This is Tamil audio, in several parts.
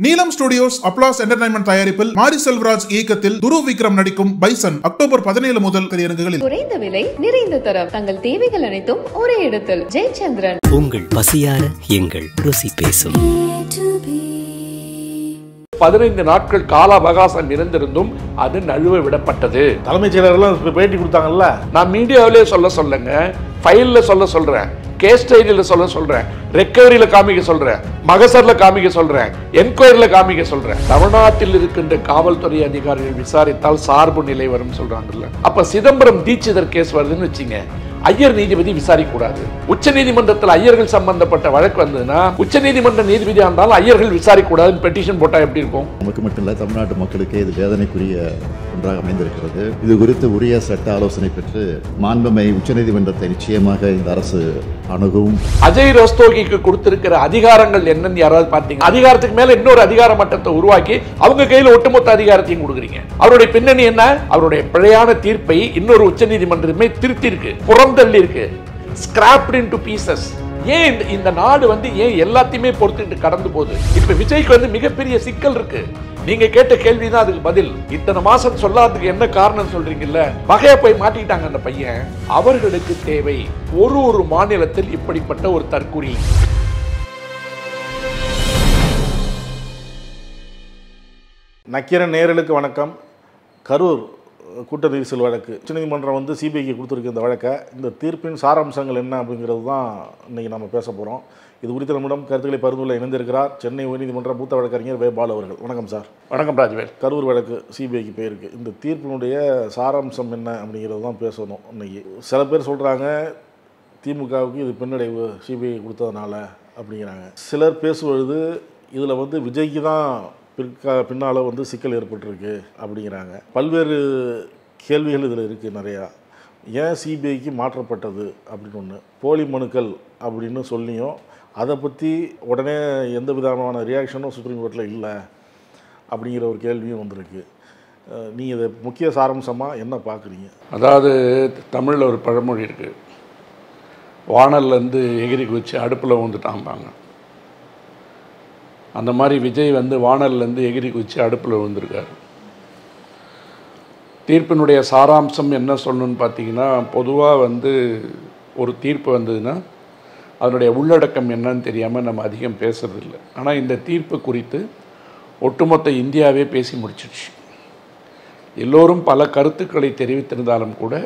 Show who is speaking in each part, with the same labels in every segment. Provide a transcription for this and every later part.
Speaker 1: நீலம் ஸ்டுடியோஸ் அப்ளாஸ் என்டர்டைன்மெண்ட் தயாரிப்பில் மாரி செல்வராஜ் இயக்கத்தில் துருவ் விக்ரம் நடிக்கும் பைசன் அக்டோபர் 17 முதல் திரையரங்குகளில்.
Speaker 2: குறைந்த விலை, நிறைந்த தரம், தங்கள் தேவைகள் அனைத்தும் ஒரே இடத்தில். ஜெயச்சந்திரன்.
Speaker 3: உங்கள் பசியார எங்கள் ருசி பேசும்.
Speaker 4: 15 நாட்கள் கால அவகாசம் இருந்திருந்தும் அது நழுவ விடப்பட்டது.
Speaker 5: தலைமைச் செயலர்கள் பேட்டி கொடுத்தாங்கல்ல,
Speaker 4: நான் மீடியாவிலே சொல்லுங்க, ஃபைல்ல சொல்றேன், கேஸ் டைரியில சொல்றேன், ரெக்கவரியில காமிக்க சொல்றேன், மகசர்ல காமிக்க சொல்றேன், என்கொயரியில காமிக்க சொல்றேன். தமிழ்நாட்டில் இருக்கின்ற காவல்துறை அதிகாரிகள் விசாரித்தால் சார்பு நிலை வரும் சொல்றாங்கல்ல. அப்ப சிதம்பரம் தீட்சிதர் கேஸ் வருதுன்னு வச்சுங்க, ஐயர் நீதிபதி விசாரிக்க கூடாது. உச்ச நீதிமன்றத்தில் ஐயர்கள் சம்பந்தப்பட்ட வழக்கு வந்ததுன்னா உச்ச நீதிமன்ற நீதிபதியா இருந்தாலும் ஐயர்கள் விசாரிக்க கூடாதுன்னு பெட்டிஷன் போட்டா எப்படி இருக்கும்?
Speaker 6: நமக்கு மட்டும் இல்ல, தமிழ்நாட்டு மக்களுக்கு இது வேதனைக்குரிய ஒன்றாக அமைந்திருக்கிறது. இது குறித்து உரிய சட்ட ஆலோசனை பெற்று மாண்புமிகு உச்சநீதிமன்றத்தை நிச்சயமாக இந்த அரசு அணுகும்.
Speaker 4: அஜய் ரஸ்தோகிக்கு கொடுத்திருக்கிற அதிகாரங்கள் என்னன்னு யாராவது பார்த்தீங்க? அதிகாரத்துக்கு மேல இன்னொரு அதிகார மட்டத்தை உருவாக்கி அவங்க கையில ஒட்டுமொத்த அதிகாரத்தையும் கொடுக்குறீங்க. அவருடைய பின்னணி என்ன? அவருடைய பிழையான தீர்ப்பை இன்னொரு உச்ச நீதிமன்றமே திருத்தி இருக்கு, புறந்தள்ளி இருக்கு, ஸ்கிராப்ட் இன்டு பீசஸ். ஏன் இந்த நாடு ஏன் எல்லாத்தையுமே பொறுத்துட்டு கடந்து போகுது? இப்ப விஜய்க்கு மிகப்பெரிய சிக்கல் இருக்கு. நீங்க கேட்ட கேள்விதான் அதுக்கு பதில். இத்தனை மாசம் சொல்லாததுக்கு என்ன காரணம் சொல்றீங்கல்ல, வகையா போய் மாட்டிட்டாங்க அந்த பையன். அவர்களுக்கு தேவை ஒரு மாநிலத்தில் இப்படிப்பட்ட ஒரு தற்குறி.
Speaker 5: நக்கீரன் நேயர்களுக்கு வணக்கம். கரூர் கூட்ட நெரிசல் வழக்கு உச்சநீதிமன்றம் சிபிஐக்கு கொடுத்துருக்கு இந்த வழக்கை. இந்த தீர்ப்பின் சாராம்சங்கள் என்ன அப்படிங்கிறது தான் இன்றைக்கி நம்ம பேச போகிறோம். இது குறித்து நம்மிடம் கருத்துக்களை பகிர்ந்துள்ள இணைந்திருக்கிறார் சென்னை உயர்நீதிமன்ற மூத்த வழக்கறிஞர் வே. பாலு அவர்கள். வணக்கம் சார்.
Speaker 4: வணக்கம் ராஜ்வேல்.
Speaker 5: கரூர் வழக்கு சிபிஐக்கு போயிருக்கு. இந்த தீர்ப்பினுடைய சாராம்சம் என்ன அப்படிங்கிறது தான் பேசணும் இன்னைக்கு. சில பேர் சொல்கிறாங்க திமுகவுக்கு இது பின்னடைவு சிபிஐ கொடுத்ததுனால அப்படிங்கிறாங்க. சிலர் பேசுவது இதில் விஜய்க்கு தான் பின்னால் சிக்கல் ஏற்பட்டிருக்கு அப்படிங்கிறாங்க. பல்வேறு கேள்விகள் இதில் இருக்குது நிறையா. ஏன் சிபிஐக்கு மாற்றப்பட்டது அப்படின்னு ஒன்று, போலி மனுக்கள் அப்படின்னு சொல்லியும் அதை பற்றி உடனே எந்த விதமான ரியாக்ஷனும் சுப்ரீம் கோர்ட்டில் இல்லை அப்படிங்கிற ஒரு கேள்வியும் வந்திருக்கு. நீங்கள் இதை முக்கிய சாராம்சமாக என்ன பார்க்குறீங்க?
Speaker 4: அதாவது தமிழில் ஒரு பழமொழி இருக்குது, வானல்லேருந்து எகிரி குதிச்சு அடுப்பில் வந்துட்டாம்பாங்க. அந்த மாதிரி விஜய் வானல்லேருந்து எகிரி குதிச்சு அடுப்பில் விழுந்திருக்கார். தீர்ப்பினுடைய சாராம்சம் என்ன சொல்லணும்னு பார்த்தீங்கன்னா, பொதுவாக ஒரு தீர்ப்பு வந்ததுன்னா அதனுடைய உள்ளடக்கம் என்னன்னு தெரியாமல் நம்ம அதிகம் பேசுறதில்லை. ஆனால் இந்த தீர்ப்பு குறித்து ஒட்டுமொத்த இந்தியாவே பேசி முடிச்சிடுச்சு. எல்லோரும் பல கருத்துக்களை தெரிவித்திருந்தாலும் கூட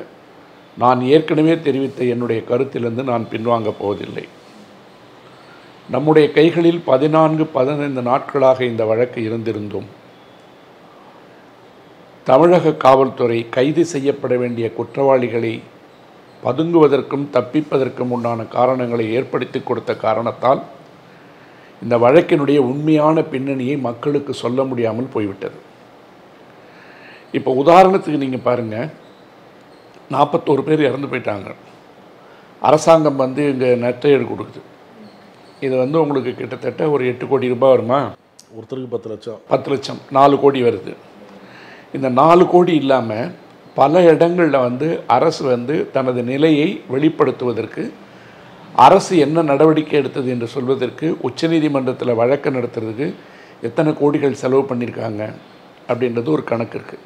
Speaker 4: நான் ஏற்கனவே தெரிவித்த என்னுடைய கருத்திலிருந்து நான் பின்வாங்க போவதில்லை. நம்முடைய கைகளில் 14-15 நாட்களாக இந்த வழக்கு இருந்திருந்தும் தமிழக காவல்துறை கைது செய்யப்பட வேண்டிய குற்றவாளிகளை பதுங்குவதற்கும் தப்பிப்பதற்கும் உண்டான காரணங்களை ஏற்படுத்தி கொடுத்த காரணத்தால் இந்த வழக்கினுடைய உண்மையான பின்னணியை மக்களுக்கு சொல்ல முடியாமல் போய்விட்டது. இப்போ உதாரணத்துக்கு நீங்கள் பாருங்கள், 41 பேர் இறந்து போயிட்டாங்க. அரசாங்கம் இங்கே நஷ்டஈடு கொடுக்குது. இது உங்களுக்கு கிட்டத்தட்ட ஒரு 8 கோடி ரூபாய் வருமா?
Speaker 5: ஒருத்தருக்கு 10 லட்சம்.
Speaker 4: 10 லட்சம் 4 கோடி வருது. இந்த 4 கோடி இல்லாமல் பல இடங்களில் அரசு தனது நிலையை வெளிப்படுத்துவதற்கு, அரசு என்ன நடவடிக்கை எடுத்தது என்று சொல்வதற்கு, உச்சநீதிமன்றத்தில் வழக்கு நடத்துறதுக்கு எத்தனை கோடிகள் செலவு பண்ணியிருக்காங்க அப்படின்றது ஒரு கணக்கு இருக்குது.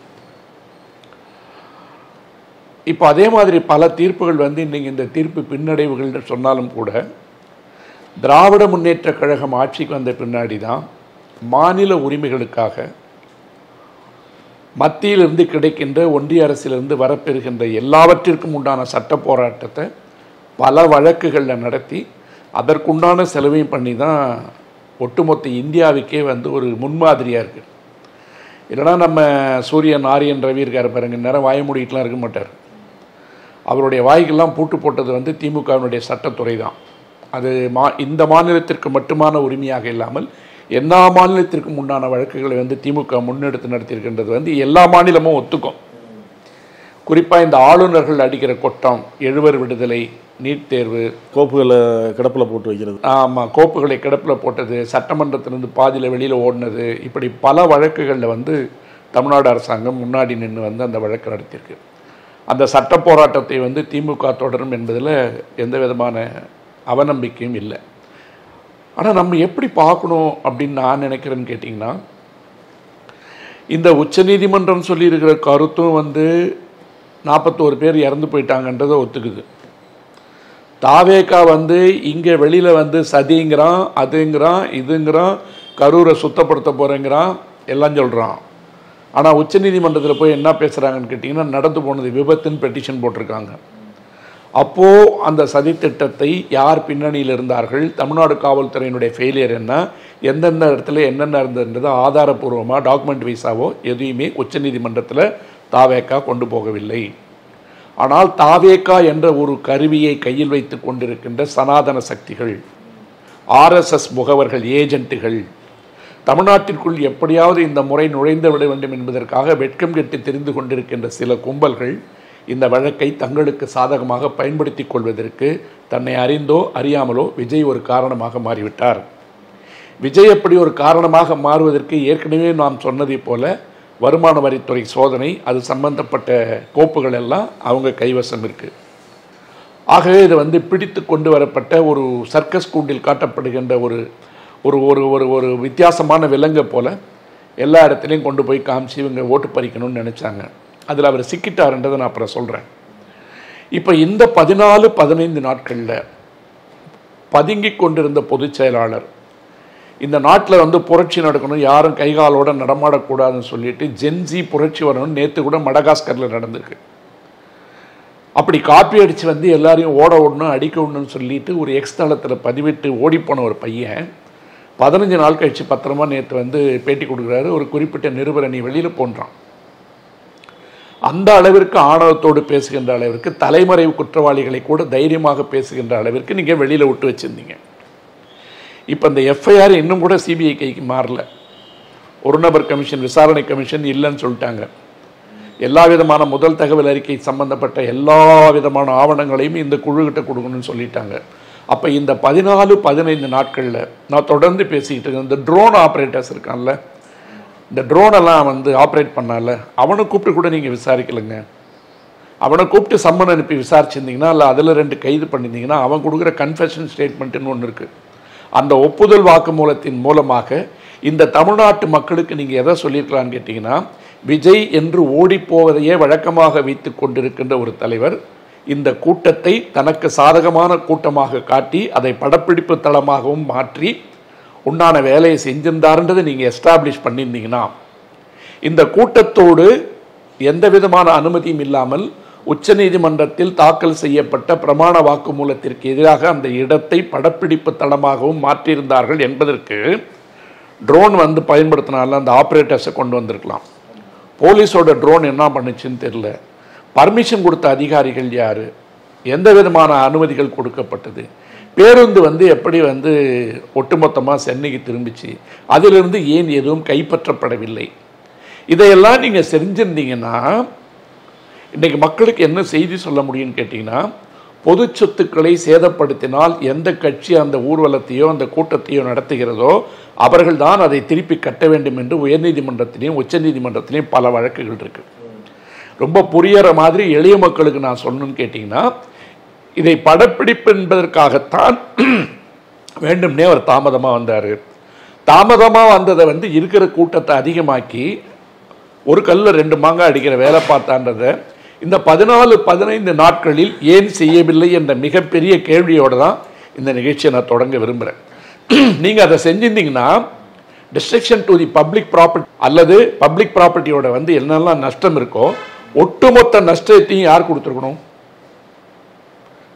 Speaker 4: இப்போ அதே மாதிரி பல தீர்ப்புகள் இன்றைக்கி இந்த தீர்ப்பு பின்னடைவுகள் சொன்னாலும் கூட, திராவிட முன்னேற்ற கழகம் ஆட்சிக்கு வந்த பின்னாடி தான் மாநில உரிமைகளுக்காக மத்தியிலிருந்து கிடைக்கின்ற, ஒன்றிய அரசிலிருந்து வரப்பெறுகின்ற எல்லாவற்றிற்கும் உண்டான சட்ட போராட்டத்தை பல வழக்குகளில் நடத்தி அதற்குண்டான செலவையும் பண்ணி தான் ஒட்டுமொத்த இந்தியாவுக்கே ஒரு முன்மாதிரியாக இருக்குது. இல்லைனா நம்ம சூரியன் ஆரியன் ரவி இருக்கார் பாருங்க, நேரம் வாய மூடிட்டுலாம் இருக்க மாட்டார். அவருடைய வாய்க்கெல்லாம் பூட்டு போட்டது திமுகவினுடைய சட்டத்துறை தான். அது இந்த மாநிலத்திற்கு மட்டுமான உரிமையாக இல்லாமல் எல்லா மாநிலத்திற்கும் உண்டான வழக்குகளை திமுக முன்னெடுத்து நடத்தியிருக்கின்றது எல்லா மாநிலமும் ஒத்துக்கும். குறிப்பாக இந்த ஆளுநர்கள் அடிக்கிற கொட்டம், 70 விடுதலை, நீட் தேர்வு,
Speaker 5: கோப்புகளை கிடப்பில் போட்டு வைக்கிறது,
Speaker 4: ஆமாம் கோப்புகளை கிடப்பில் போட்டது, சட்டமன்றத்திலிருந்து பாதியில் வெளியில் ஓடினது, இப்படி பல வழக்குகளில் தமிழ்நாடு அரசாங்கம் முன்னாடி நின்று அந்த வழக்கு நடத்தியிருக்கு. அந்த சட்ட போராட்டத்தை திமுக தொடரும் என்பதில் எந்த விதமான அவநம்பிக்கையும் இல்லை. ஆனால் நம்ம எப்படி பார்க்கணும் அப்படின்னு நான் நினைக்கிறேன்னு கேட்டிங்கன்னா, இந்த உச்சநீதிமன்றம் சொல்லியிருக்கிற கருத்தும் 41 பேர் இறந்து போயிட்டாங்கன்றதை ஒத்துக்குது. தாவேக்கா இங்கே வெளியில் சதிங்கிறான், அதுங்கிறான், இதுங்கிறான், கரூரை சுத்தப்படுத்த போகிறேங்கிறான், எல்லாம் சொல்கிறான். ஆனால் உச்சநீதிமன்றத்தில் போய் என்ன பேசுகிறாங்கன்னு கேட்டிங்கன்னா, நடந்து போனது விபத்துன்னு பெட்டிஷன் போட்டிருக்காங்க. அப்போது அந்த சதித்திட்டத்தை யார் பின்னணியில் இருந்தார்கள், தமிழ்நாடு காவல்துறையினுடைய ஃபெயிலியர் என்ன, எந்தெந்த இடத்துல என்னென்ன இருந்ததுன்றது ஆதாரப்பூர்வமாக டாக்குமெண்ட் வைஸாவோ எதையுமே உச்சநீதிமன்றத்தில் தாவேக்கா கொண்டு போகவில்லை. ஆனால் தாவேக்கா என்ற ஒரு கருவியை கையில் வைத்து கொண்டிருக்கின்ற சனாதன சக்திகள், RSS முகவர்கள், ஏஜென்ட்டுகள், தமிழ்நாட்டிற்குள் எப்படியாவது இந்த முறை நுழைந்து விட வேண்டும் என்பதற்காக வெட்கம் கெட்டு தெரிந்து கொண்டிருக்கின்ற சில கும்பல்கள் இந்த வழக்கை தங்களுக்கு சாதகமாக பயன்படுத்தி கொள்வதற்கு தன்னை அறிந்தோ அறியாமலோ விஜய் ஒரு காரணமாக மாறிவிட்டார். விஜய் எப்படி ஒரு காரணமாக மாறுவதற்கு ஏற்கனவே நாம் சொன்னதை போல வருமான வரித்துறை சோதனை, அது சம்பந்தப்பட்ட கோப்புகள் எல்லாம் அவங்க கைவசம் இருக்குது. ஆகவே இது பிடித்து கொண்டு வரப்பட்ட ஒரு சர்க்கஸ் கூண்டில் காட்டப்படுகின்ற ஒரு ஒரு ஒரு ஒரு ஒரு வித்தியாசமான விலங்கை போல எல்லா இடத்துலையும் கொண்டு போய் காமிச்சு இவங்க ஓட்டு பறிக்கணும்னு நினச்சாங்க. அதில் அவர் சிக்கிட்டாருன்றதை நான் அப்புறம் சொல்கிறேன். இப்போ இந்த 14-15 நாட்களில் பதுங்கி கொண்டிருந்த பொதுச் செயலாளர் இந்த நாட்டில் புரட்சி நடக்கணும், யாரும் கைகாலோடு நடமாடக்கூடாதுன்னு சொல்லிட்டு ஜென்சி புரட்சி வரணும்னு நேற்று கூட மடகாஸ்கரில் நடந்திருக்கு. அப்படி காப்பி அடித்து எல்லாரையும் ஓடணும் அடிக்க விடணும்னு சொல்லிட்டு ஒரு எக்ஸ் தளத்தில் பதிவிட்டு ஓடிப்போன ஒரு பையன் 15 நாள் கழித்து பத்திரமா நேற்று பேட்டி கொடுக்குறாரு. ஒரு குறிப்பிட்ட நிருபரணி வெளியில் போன்றான். அந்த அளவிற்கு ஆணவத்தோடு பேசுகின்ற அளவிற்கு, தலைமறைவு குற்றவாளிகளை கூட தைரியமாக பேசுகின்ற அளவிற்கு நீங்கள் வெளியில் விட்டு வச்சுருந்தீங்க. இப்போ இந்த FIR இன்னும் கூட CBI கைக்கு மாறல. ஒரு நபர் கமிஷன், விசாரணை கமிஷன் இல்லைன்னு சொல்லிட்டாங்க. எல்லா விதமான முதல் தகவல் அறிக்கை சம்பந்தப்பட்ட எல்லா விதமான ஆவணங்களையும் இந்த குழுக்கிட்ட கொடுக்கணும்னு சொல்லிட்டாங்க. அப்போ இந்த 14-15 நாட்களில் நான் தொடர்ந்து பேசிக்கிட்டு இருக்கேன். இந்த ட்ரோன் ஆப்ரேட்டர்ஸ் இருக்கான்ல, இந்த ட்ரோனெல்லாம் ஆப்ரேட் பண்ணால, அவனை கூப்பிட்டு கூட நீங்கள் விசாரிக்கலைங்க. அவனை கூப்பிட்டு சம்மன் அனுப்பி விசாரிச்சிருந்தீங்கன்னா, இல்லை அதில் 2 கைது பண்ணியிருந்தீங்கன்னா, அவன் கொடுக்குற கன்ஃபெஷன் ஸ்டேட்மெண்ட்டுன்னு ஒன்று இருக்குது. அந்த ஒப்புதல் வாக்குமூலத்தின் மூலமாக இந்த தமிழ்நாட்டு மக்களுக்கு நீங்கள் எதை சொல்லியிருக்கலான்னு கேட்டிங்கன்னா, விஜய் என்று ஓடிப்போவதையே வழக்கமாக வைத்து கொண்டிருக்கின்ற ஒரு தலைவர் இந்த கூட்டத்தை தனக்கு சாதகமான கூட்டமாக காட்டி அதை படப்பிடிப்பு தளமாகவும் மாற்றி உண்டான வேலையை செஞ்சிருந்தாருன்றதை நீங்கள் எஸ்டாப்ளிஷ் பண்ணியிருந்தீங்கன்னா, இந்த கூட்டத்தோடு எந்த விதமான அனுமதியும் இல்லாமல் உச்சநீதிமன்றத்தில் தாக்கல் செய்யப்பட்ட பிரமாண வாக்குமூலத்திற்கு எதிராக அந்த இடத்தை படப்பிடிப்பு தளமாகவும் மாற்றியிருந்தார்கள் என்பதற்கு ட்ரோன் பயன்படுத்தினால அந்த ஆப்ரேட்டர்ஸை கொண்டு வந்திருக்கலாம். போலீஸோட ட்ரோன் என்ன பண்ணுச்சுன்னு தெரியல. பர்மிஷன் கொடுத்த அதிகாரிகள் யார், எந்த விதமான அனுமதிகள் கொடுக்கப்பட்டது, பேருந்து எப்படி ஒட்டுமொத்தமாக சென்னைக்கு திரும்பிச்சு, அதிலிருந்து ஏன் எதுவும் கைப்பற்றப்படவில்லை, இதையெல்லாம் நீங்கள் செஞ்சிருந்தீங்கன்னா இன்றைக்கி மக்களுக்கு என்ன செய்தி சொல்ல முடியும்னு கேட்டிங்கன்னா, பொது சொத்துக்களை சேதப்படுத்தினால் எந்த கட்சி அந்த ஊர்வலத்தையோ அந்த கூட்டத்தையோ நடத்துகிறதோ அவர்கள் தான் அதை திருப்பி கட்ட வேண்டும் என்று உயர்நீதிமன்றத்திலையும் உச்சநீதிமன்றத்திலையும் பல வழக்குகள் இருக்குது. ரொம்ப புரிகிற மாதிரி எளிய மக்களுக்கு நான் சொல்லணும்னு கேட்டிங்கன்னா, இதை படப்பிடிப்பு என்பதற்காகத்தான் வேண்டும்னே அவர் தாமதமாக வந்தார். தாமதமாக வந்ததை இருக்கிற கூட்டத்தை அதிகமாக்கி ஒரு கல்லில் 2 மாங்காய் அடிக்கிற வேலை பார்த்தான்றதை இந்த 14-15 நாட்களில் ஏன் செய்யவில்லை என்ற மிகப்பெரிய கேள்வியோடு தான் இந்த நிகழ்ச்சியை நான் தொடங்க விரும்புகிறேன். நீங்கள் அதை செஞ்சிருந்தீங்கன்னா destruction to the public property அல்லது பப்ளிக் ப்ராப்பர்ட்டியோட என்னெல்லாம் நஷ்டம் இருக்கோ ஒட்டுமொத்த நஷ்டத்தையும் யார் கொடுத்துருக்கணும்?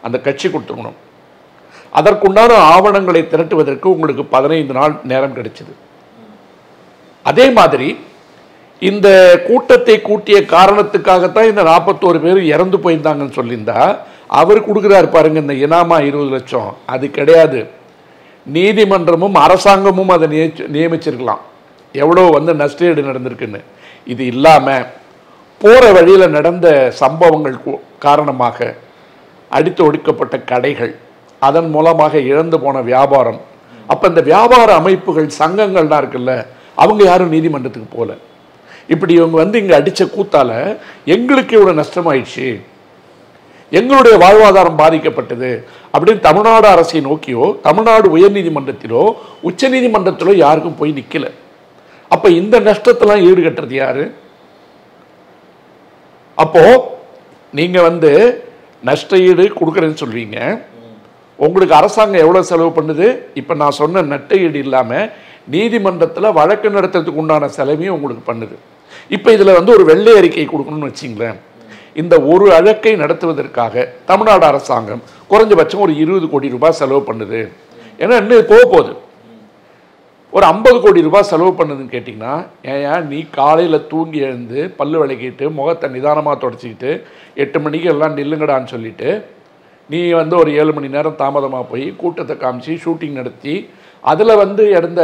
Speaker 4: அந்த கட்சி கொடுத்துருக்கணும். அதற்குண்டான ஆவணங்களை திரட்டுவதற்கு உங்களுக்கு 15 நாள் நேரம் கிடைச்சது. அதே மாதிரி இந்த கூட்டத்தை கூட்டிய காரணத்துக்காகத்தான் இந்த 41 பேர் இறந்து போயிருந்தாங்கன்னு சொல்லியிருந்தா அவர் கொடுக்குறாரு பாருங்க இந்த இனாமா 20 லட்சம், அது கிடையாது. நீதிமன்றமும் அரசாங்கமும் அதை நியமிச்சிருக்கலாம் எவ்வளோ நஷ்டஈடு நடந்திருக்குன்னு. இது இல்லாமல் போகிற வழியில் நடந்த சம்பவங்கள் காரணமாக அடித்து ஒடுக்கப்பட்ட கடைகள், அதன் மூலமாக இழந்து போன வியாபாரம், அப்போ இந்த வியாபார அமைப்புகள் சங்கங்கள்லாம் இருக்குல்ல, அவங்க யாரும் நீதிமன்றத்துக்கு போகல. இப்படி இவங்க இங்கே அடித்த கூத்தால் எங்களுக்கு இவ்வளோ நஷ்டமாயிடுச்சு, எங்களுடைய வாழ்வாதாரம் பாதிக்கப்பட்டது அப்படின்னு தமிழ்நாடு அரசை நோக்கியோ தமிழ்நாடு உயர்நீதிமன்றத்திலோ உச்ச நீதிமன்றத்திலோ யாருக்கும் போய் நிக்கல. அப்ப இந்த நஷ்டத்தெல்லாம் ஈடுகட்டுறது யாரு? அப்போ நீங்க நஷ்ட ஈடு கொடுக்குறேன்னு சொல்வீங்க, உங்களுக்கு அரசாங்கம் எவ்வளவு செலவு பண்ணுது? இப்ப நான் சொன்ன நட்ட ஈடு இல்லாம நீதிமன்றத்தில் வழக்கு நடத்துறதுக்கு உண்டான செலவையும் உங்களுக்கு பண்ணுது. இப்ப இதுல ஒரு வெள்ளை அறிக்கை கொடுக்கணும்னு வச்சிங்களேன். இந்த ஒரு வழக்கை நடத்துவதற்காக தமிழ்நாடு அரசாங்கம் குறைஞ்சபட்சம் ஒரு 20 கோடி ரூபாய் செலவு பண்ணுது. ஏன்னா இன்னும் போகுது. ஒரு 50 கோடி ரூபாய் செலவு பண்ணுதுன்னு கேட்டிங்கன்னா, ஏன் நீ காலையில் தூங்கி எழுந்து பல்லு விளக்கிட்டு முகத்தை நிதானமாக தொடச்சிக்கிட்டு 8 மணிக்கு எல்லாம் நில்லுங்கடான்னு சொல்லிட்டு நீ ஒரு 7 மணி நேரம் தாமதமாக போய் கூட்டத்தை காமிச்சு ஷூட்டிங் நடத்தி அதில் இறந்த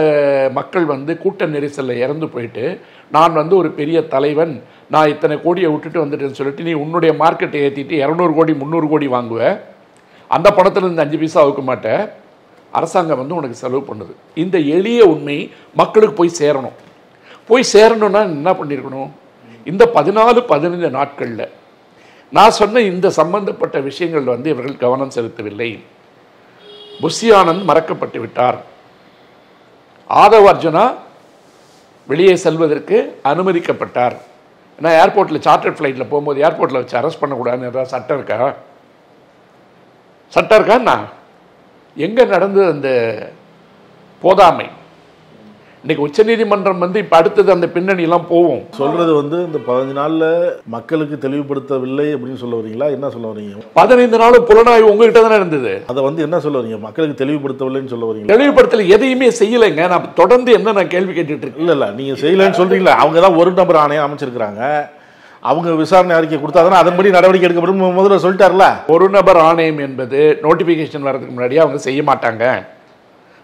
Speaker 4: மக்கள் கூட்ட நெரிசலில் இறந்து போயிட்டு நான் ஒரு பெரிய தலைவன், நான் இத்தனை கோடியை விட்டுட்டு வந்துட்டேன்னு சொல்லிட்டு நீ உன்னுடைய மார்க்கெட்டை ஏற்றிட்டு 200 கோடி 300 கோடி வாங்குவேன். அந்த பணத்தில் இருந்து 5 பைசா அவுக்க மாட்டேன். அரசாங்கம் உனக்கு செலவு பண்ணுது. இந்த எளிய உண்மை மக்களுக்கு போய் சேரணும். போய் சேரணும்னா என்ன பண்ணியிருக்கணும்? இந்த 14-15 நாட்களில் நான் சொன்ன இந்த சம்பந்தப்பட்ட விஷயங்கள் இவர்கள் கவனம் செலுத்தவில்லை. புஷி ஆனந்த் மறக்கப்பட்டு விட்டார். ஆதவ் அர்ஜுனா வெளியே செல்வதற்கு அனுமதிக்கப்பட்டார். ஏன்னா ஏர்போர்ட்டில் சார்ட்டர்ட் ஃப்ளைட்டில் போகும்போது ஏர்போர்ட்டில் வச்சு அரெஸ்ட் பண்ணக்கூடாதுன்னு ஏதாவது சட்டம் இருக்கா? சட்டம் இருக்கான்னா எங்க நடந்தது அந்த போதாமை? இன்னைக்கு உச்ச நீதிமன்றம் இப்ப அடுத்தது அந்த பின்னணி எல்லாம் போவோம்.
Speaker 5: சொல்றது இந்த 15 நாள்ல மக்களுக்கு தெளிவுபடுத்தவில்லை அப்படின்னு சொல்ல வரீங்களா? என்ன சொல்ல வரீங்க?
Speaker 4: 15 நாளும் புலனாய்வு உங்ககிட்ட தானே இருந்தது.
Speaker 5: அதை என்ன சொல்ல வரீங்க? மக்களுக்கு தெளிவுபடுத்தவில்லைன்னு சொல்ல வரீங்க?
Speaker 4: தெளிவுபடுத்தல எதையுமே செய்யலைங்க. நான் தொடர்ந்து நான் கேள்வி கேட்டுட்டு இருக்கேன்.
Speaker 5: இல்ல நீங்க செய்யலன்னு சொல்றீங்களா? அவங்க தான் ஒரு நபர் ஆணையம் அமைச்சிருக்கிறாங்க. அவங்க விசாரணை அறிக்கை கொடுத்தாங்கன்னா அதன்படி நடவடிக்கை எடுக்கப்படும் முதல்ல சொல்லிட்டார்ல.
Speaker 4: ஒரு நபர் ஆணையம் என்பது நோட்டிபிகேஷன் வர்றதுக்கு முன்னாடியே அவங்க செய்ய மாட்டாங்க.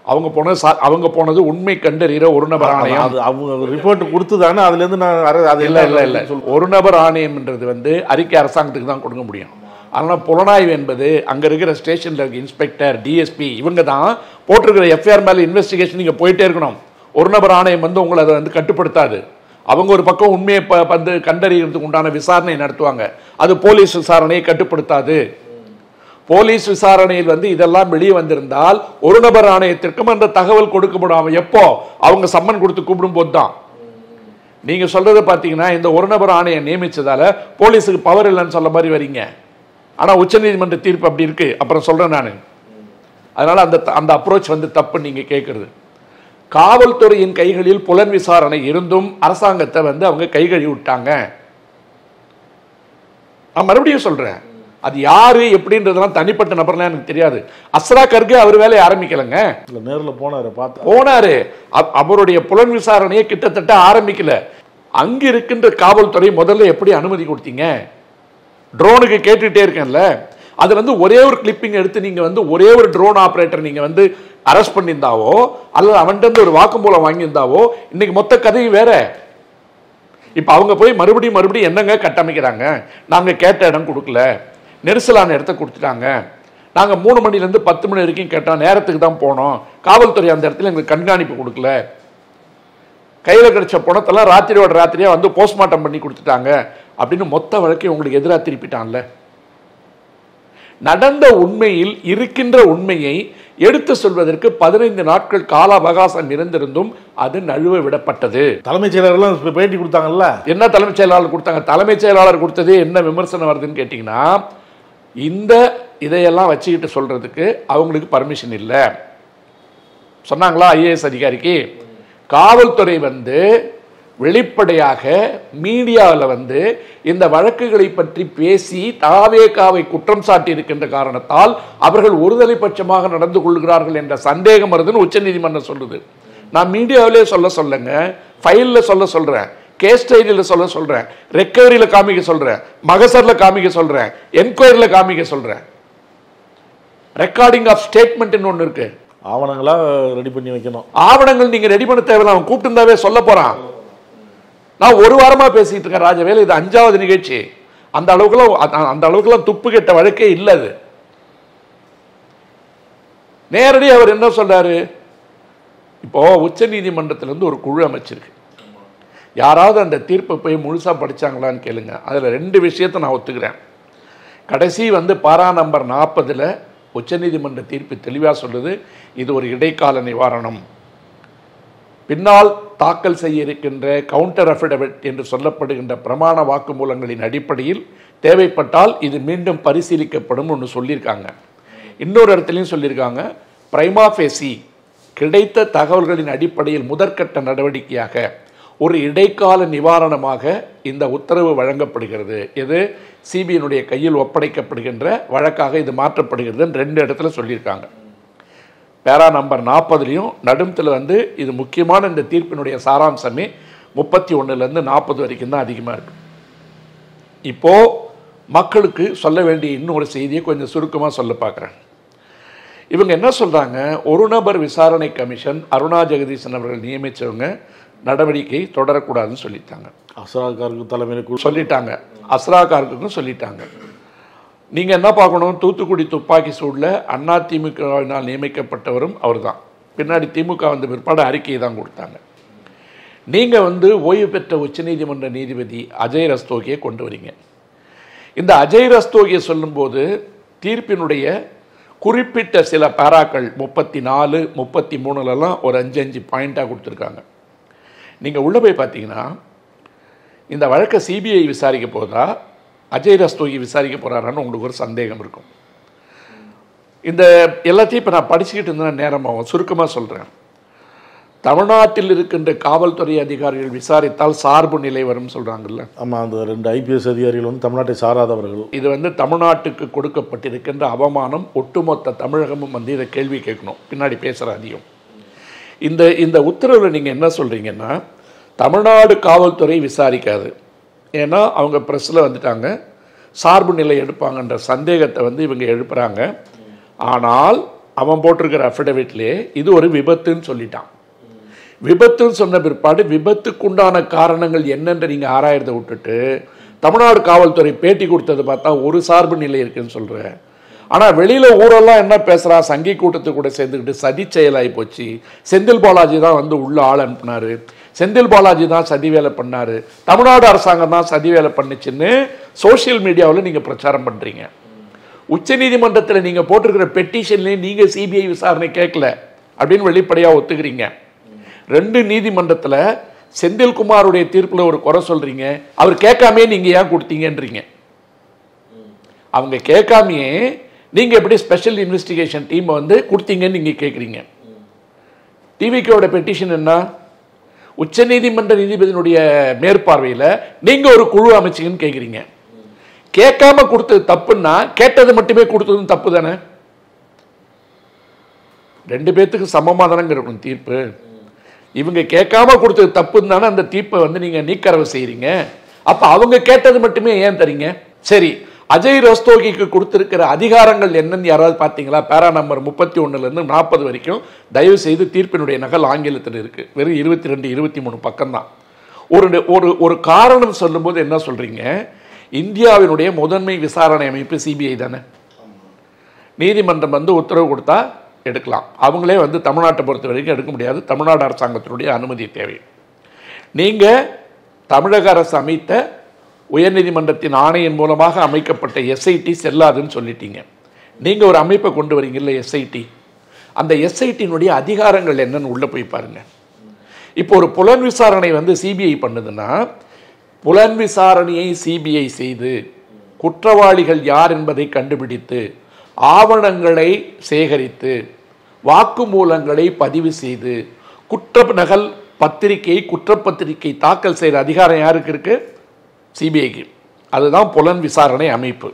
Speaker 4: அவங்க போனது உண்மை கண்டறிகிற ஒரு நபர் ஆணையம்.
Speaker 5: அது அவங்க ரிப்போர்ட் கொடுத்துதானே அதுல இருந்து நான் அது
Speaker 4: இல்ல ஒரு நபர் ஆணையம்ன்றது அறிக்கை அரசாங்கத்துக்கு தான் கொடுக்க முடியும். ஆனால் புலனாய்வு என்பது அங்க இருக்கிற ஸ்டேஷன்ல இருக்க இன்ஸ்பெக்டர், டிஎஸ்பி இவங்க தான் போட்டிருக்கிற எஃப்ஐஆர் மேல இன்வெஸ்டிகேஷன் நீங்க போயிட்டே இருக்கணும். ஒரு நபர் ஆணையம் உங்களை அதை கட்டுப்படுத்தாது. அவங்க ஒரு பக்கம் உண்மையை கண்டறிகிறதுக்கு உண்டான விசாரணை நடத்துவாங்க. அது போலீஸ் விசாரணையை கட்டுப்படுத்தாது. போலீஸ் விசாரணையில் இதெல்லாம் வெளியே வந்திருந்தால் ஒரு நபர் ஆணையத்திற்கும் அந்த தகவல் கொடுக்கப்படும். எப்போ? அவங்க சம்மன் கொடுத்து கூப்பிடும் போது தான். நீங்க சொல்றது பாத்தீங்கன்னா இந்த ஒரு நபர் ஆணையம் நியமிச்சதால போலீஸுக்கு பவர் இல்லைன்னு சொல்ல மாதிரி வரீங்க. ஆனா உச்ச நீதிமன்ற தீர்ப்பு அப்படி இருக்கு. அப்புறம் சொல்றேன் நான். அதனால அந்த அப்ரோச் தப்பு நீங்க கேட்கறது. காவல்துறையின் கைகளில் புலன் விசாரணை இருந்தும் அரசாங்கத்தை அவங்க கை கழுவி விட்டாங்க. நான் மறுபடியும் சொல்றேன், அது யாரு எப்படின்றதெல்லாம் தனிப்பட்ட நபர்லாம் எனக்கு தெரியாது. அஸ்ரா கர்கே அவர் வேலையை ஆரம்பிக்கலங்க.
Speaker 5: நேரில்
Speaker 4: போனாரு. அவருடைய புலன் விசாரணையை கிட்டத்தட்ட ஆரம்பிக்கல. அங்க இருக்கின்ற காவல்துறை முதல்ல எப்படி அனுமதி கொடுத்தீங்க? ட்ரோனுக்கு கேட்டுட்டே இருக்கேன்ல. அது ஒரே ஒரு கிளிப்பிங் எடுத்து நீங்க ஒரே ஒரு ட்ரோன் ஆபரேட்டர் நீங்க அரெஸ்ட் பண்ணியிருந்தாவோ அல்லது அவன்கிட்ட ஒரு வாக்குமூலம் வாங்கியிருந்தாவோ இன்னைக்கு மொத்த கதையும் வேற. இப்ப அவங்க போய் மறுபடியும் என்னங்க கட்டமைக்கிறாங்க? நாங்க கேட்ட இடம் கொடுக்கல, நெரிசலான இடத்த கொடுத்துட்டாங்க. நாங்க 3 மணிலேருந்து 10 மணி வரைக்கும் கேட்டோம், நேரத்துக்கு தான் போனோம். காவல்துறை அந்த இடத்துல எங்களுக்கு கண்காணிப்பு கொடுக்கல. கையில் கிடைச்ச பணத்தெல்லாம் ராத்திரியோட ராத்திரியா போஸ்ட்மார்ட்டம் பண்ணி கொடுத்துட்டாங்க அப்படின்னு மொத்த வழக்கை உங்களுக்கு எதிராக திருப்பிட்டான்ல. நடந்த உண்மையில் இருக்கின்ற உண்மையை எடுத்து சொல்வதற்கு 15 நாட்கள் கால அவகாசம் இருந்திருந்தும் அது நழுவ விடப்பட்டது.
Speaker 5: தலைமைச் செயலாளர் பேட்டி கொடுத்தாங்கல்ல.
Speaker 4: என்ன தலைமைச் செயலாளர் கொடுத்தாங்க? தலைமைச் செயலாளர் கொடுத்தது என்ன விமர்சனம் வருதுன்னு கேட்டீங்கன்னா, இதையெல்லாம் வச்சுக்கிட்டு சொல்றதுக்கு அவங்களுக்கு பர்மிஷன் இல்லை சொன்னாங்களா ஐஏஎஸ் அதிகாரிக்கு? காவல்துறை வெளிப்படையாக மீடியாவில் இந்த வழக்குகளை பற்றி பேசி தாவேகாவை குற்றம் சாட்டி இருக்கின்ற காரணத்தால் அவர்கள் ஒருதலை பட்சமாக நடந்து கொள்கிறார்கள் என்ற சந்தேகம் வருதுன்னு உச்ச நீதிமன்றம் சொல்லுது. நான் மீடியாவிலே சொல்லுங்க, ஃபைல்ல சொல்றேன், கேஸ் டைரியில் சொல்றேன், ரெக்கவரியில் காமிக்க சொல்றேன், மகசர்ல காமிக்க சொல்றேன், என்கொயரியில் காமிக்க சொல்றேன். ரெக்கார்டிங் ஆஃப் ஸ்டேட்மெண்ட் ஒன்று இருக்கு.
Speaker 5: ஆவணங்களா ரெடி பண்ணி வைக்கணும்.
Speaker 4: ஆவணங்கள் நீங்க ரெடி பண்ண தேவையில்லை. அவன் கூப்பிட்டு இருந்தாவே சொல்ல போறான். நான் ஒரு வாரமா பேசிட்டு இருக்கேன் ராஜவேல், இது 5வது நிகழ்ச்சி. அந்த அளவுக்குலாம் துப்பு கெட்ட வழக்கே இல்லை. அது நேரடி அவர் என்ன சொல்றாரு? இப்போ உச்ச நீதிமன்றத்திலிருந்து ஒரு குழு அமைச்சிருக்கு. யாராவது அந்த தீர்ப்பை போய் முழுசா படிச்சாங்களான்னு கேளுங்க. அதுல 2 விஷயத்தை நான் ஒத்துக்கிறேன். கடைசி பாரா நம்பர் 40 உச்சநீதிமன்ற தீர்ப்பு தெளிவாக சொல்லுது, இது ஒரு இடைக்கால நிவாரணம். பின்னால் தாக்கல் செய்ய இருக்கின்ற கவுண்டர் அஃபிடவிட் என்று சொல்லப்படுகின்ற பிரமாண வாக்குமூலங்களின் அடிப்படையில் தேவைப்பட்டால் இது மீண்டும் பரிசீலிக்கப்படும் ஒன்று சொல்லியிருக்காங்க. இன்னொரு இடத்துலையும் சொல்லியிருக்காங்க, பிரைமா ஃபேசி கிடைத்த தகவல்களின் அடிப்படையில் முதற்கட்ட நடவடிக்கையாக ஒரு இடைக்கால நிவாரணமாக இந்த உத்தரவு வழங்கப்படுகிறது. இது சிபிஐனுடைய கையில் ஒப்படைக்கப்படுகின்ற வழக்காக இது மாற்றப்படுகிறதுன்னு 2 இடத்துல சொல்லியிருக்காங்க. பேரா நம்பர் 40லையும் நடுமத்தில் இது முக்கியமான இந்த தீர்ப்பினுடைய சாராம்சமே 31லேருந்து 40 வரைக்கும் தான் அதிகமாக இருக்குது. இப்போது மக்களுக்கு சொல்ல வேண்டிய இன்னொரு செய்தியை கொஞ்சம் சுருக்கமாக சொல்ல பார்க்குறேன். இவங்க என்ன சொல்கிறாங்க, ஒரு நபர் விசாரணை கமிஷன் அருணா ஜெகதீசன் அவர்கள் நியமித்தவங்க நடவடிக்கை தொடரக்கூடாதுன்னு சொல்லிட்டாங்க.
Speaker 5: அஸ்ராகாருக்கு தலைமையில்
Speaker 4: சொல்லிட்டாங்க, அஸ்ராகாருக்கும் சொல்லிட்டாங்க. நீங்கள் என்ன பார்க்கணும், தூத்துக்குடி துப்பாக்கி சூடில் அதிமுகவினால் நியமிக்கப்பட்டவரும் அவர் தான். பின்னாடி திமுக பிற்பாடு அறிக்கையை தான் கொடுத்தாங்க. நீங்கள் ஓய்வு பெற்ற உச்சநீதிமன்ற நீதிபதி அஜய் ரஸ்தோகியை கொண்டு வரீங்க. இந்த அஜய் ரஸ்தோகியை சொல்லும்போது தீர்ப்பினுடைய குறிப்பிட்ட சில பேராக்கள் 34, 33லலாம் ஒரு 5 பாயிண்ட்டாக கொடுத்துருக்காங்க. நீங்கள் உள்ளே போய் பார்த்தீங்கன்னா இந்த வழக்கை சிபிஐ விசாரிக்க போதா அஜய் ரஸ்தோகி விசாரிக்க போகிறாரான்னு உங்களுக்கு ஒரு சந்தேகம் இருக்கும். இந்த எல்லாத்தையும் இப்போ நான் படிச்சுக்கிட்டு இருந்தேன், நேரமாகவும் சுருக்கமாக சொல்கிறேன். தமிழ்நாட்டில் இருக்கின்ற காவல்துறை அதிகாரிகள் விசாரித்தால் சார்பு நிலை வரும் சொல்கிறாங்கல்ல.
Speaker 5: ஆமாம், அந்த 2 ஐபிஎஸ் அதிகாரிகள் தமிழ்நாட்டை சாராதவர்கள்.
Speaker 4: இது தமிழ்நாட்டுக்கு கொடுக்கப்பட்டிருக்கின்ற அவமானம். ஒட்டுமொத்த தமிழகமும் இதை கேள்வி கேட்கணும். பின்னாடி பேசுகிற அதிகம் இந்த உத்தரவில் நீங்கள் என்ன சொல்கிறீங்கன்னா, தமிழ்நாடு காவல்துறை விசாரிக்காது, ஏன்னா அவங்க ப்ரெஸ்ஸில் வந்துட்டாங்க, சார்பு நிலை எடுப்பாங்கன்ற சந்தேகத்தை இவங்க எழுப்புகிறாங்க. ஆனால் அவன் போட்டிருக்கிற அஃபிடவிட்லேயே இது ஒரு விபத்துன்னு சொல்லிட்டான். விபத்துன்னு சொன்ன பிற்பாடு விபத்துக்குண்டான காரணங்கள் என்னென்று நீங்கள் ஆராயறதை விட்டுட்டு தமிழ்நாடு காவல்துறை பேட்டி கொடுத்தது பார்த்தா ஒரு சார்பு நிலை இருக்குன்னு சொல்கிறேன். ஆனால் வெளியில் ஊரெல்லாம் என்ன பேசுகிறா, சங்கி கூட்டத்துக்கு கூட சேர்ந்துக்கிட்டு சதி செயலாகி போச்சு, செந்தில் பாலாஜி தான் உள்ள ஆள் அனுப்புனார், செந்தில் பாலாஜி தான் சதி வேலை பண்ணார், தமிழ்நாடு அரசாங்கம் தான் சதி வேலை பண்ணுச்சுன்னு சோஷியல் மீடியாவில் நீங்கள் பிரச்சாரம் பண்ணுறீங்க. உச்சநீதிமன்றத்தில் நீங்கள் போட்டிருக்கிற பெட்டிஷன்லேயே நீங்கள் சிபிஐ விசாரணை கேட்கல அப்படின்னு வெளிப்படையாக ஒத்துக்கிறீங்க. 2 நீதிமன்றத்தில் செந்தில்குமாருடைய தீர்ப்பில் ஒரு குறை சொல்கிறீங்க, அவர் கேட்காமே நீங்கள் ஏன் கொடுத்தீங்கன்றீங்க. அவங்க கேட்காமையே நீங்கள் எப்படி ஸ்பெஷல் இன்வெஸ்டிகேஷன் டீமை கொடுத்தீங்கன்னு நீங்கள் கேட்குறீங்க. டிவிகேவோட பெட்டிஷன் என்ன, உச்சநீதிமன்ற நீதிபதியினுடைய மேற்பார்வையில் நீங்கள் ஒரு குழு அமைச்சிங்கன்னு கேட்குறீங்க. கேட்காம கொடுத்தது தப்புன்னா கேட்டது மட்டுமே கொடுத்ததும் தப்பு தானே? 2 பேர்த்துக்கு சமமாக தானங்க இருக்கணும் தீர்ப்பு. இவங்க கேட்காம கொடுத்தது தப்புன்னு தானே அந்த தீர்ப்பை நீங்கள் நீக்கரவு செய்கிறீங்க. அப்போ அவங்க கேட்டது மட்டுமே ஏன் தரீங்க? சரி, அஜய் ரஸ்தோகிக்கு கொடுத்திருக்கிற அதிகாரங்கள் என்னன்னு யாராவது பார்த்தீங்களா? பேரா நம்பர் 31லேருந்து 40 வரைக்கும் தயவு செய்து தீர்ப்பினுடைய நகல் ஆங்கிலத்தில் இருக்குது. வெறும் 22, 23 பக்கம்தான். ஒரு காரணம் சொல்லும்போது என்ன சொல்கிறீங்க, இந்தியாவினுடைய முதன்மை விசாரணை அமைப்பு சிபிஐ தானே. நீதிமன்றம் உத்தரவு கொடுத்தா எடுக்கலாம், அவங்களே தமிழ்நாட்டை பொறுத்த வரைக்கும் எடுக்க முடியாது, தமிழ்நாடு அரசாங்கத்தினுடைய அனுமதி தேவை. நீங்கள் தமிழக அரசு அமைத்த உயர்நீதிமன்றத்தின் ஆணையின் மூலமாக அமைக்கப்பட்ட எஸ்ஐடி செல்லாதுன்னு சொல்லிட்டீங்க. நீங்கள் ஒரு அமைப்பை கொண்டு வரீங்கல்ல எஸ்ஐடி, அந்த எஸ்ஐடியினுடைய அதிகாரங்கள் என்னன்னு உள்ளே போய் பாருங்கள். இப்போ ஒரு புலன் விசாரணை சிபிஐ பண்ணுதுன்னா, புலன் விசாரணையை சிபிஐ செய்து குற்றவாளிகள் யார் என்பதை கண்டுபிடித்து ஆவணங்களை சேகரித்து வாக்குமூலங்களை பதிவு செய்து குற்ற நகல் பத்திரிகை குற்றப்பத்திரிகை தாக்கல் செய்கிற அதிகாரம் யாருக்கு இருக்கு? சிபிஐக்கு. அதுதான் புலன் விசாரணை அமைப்பு.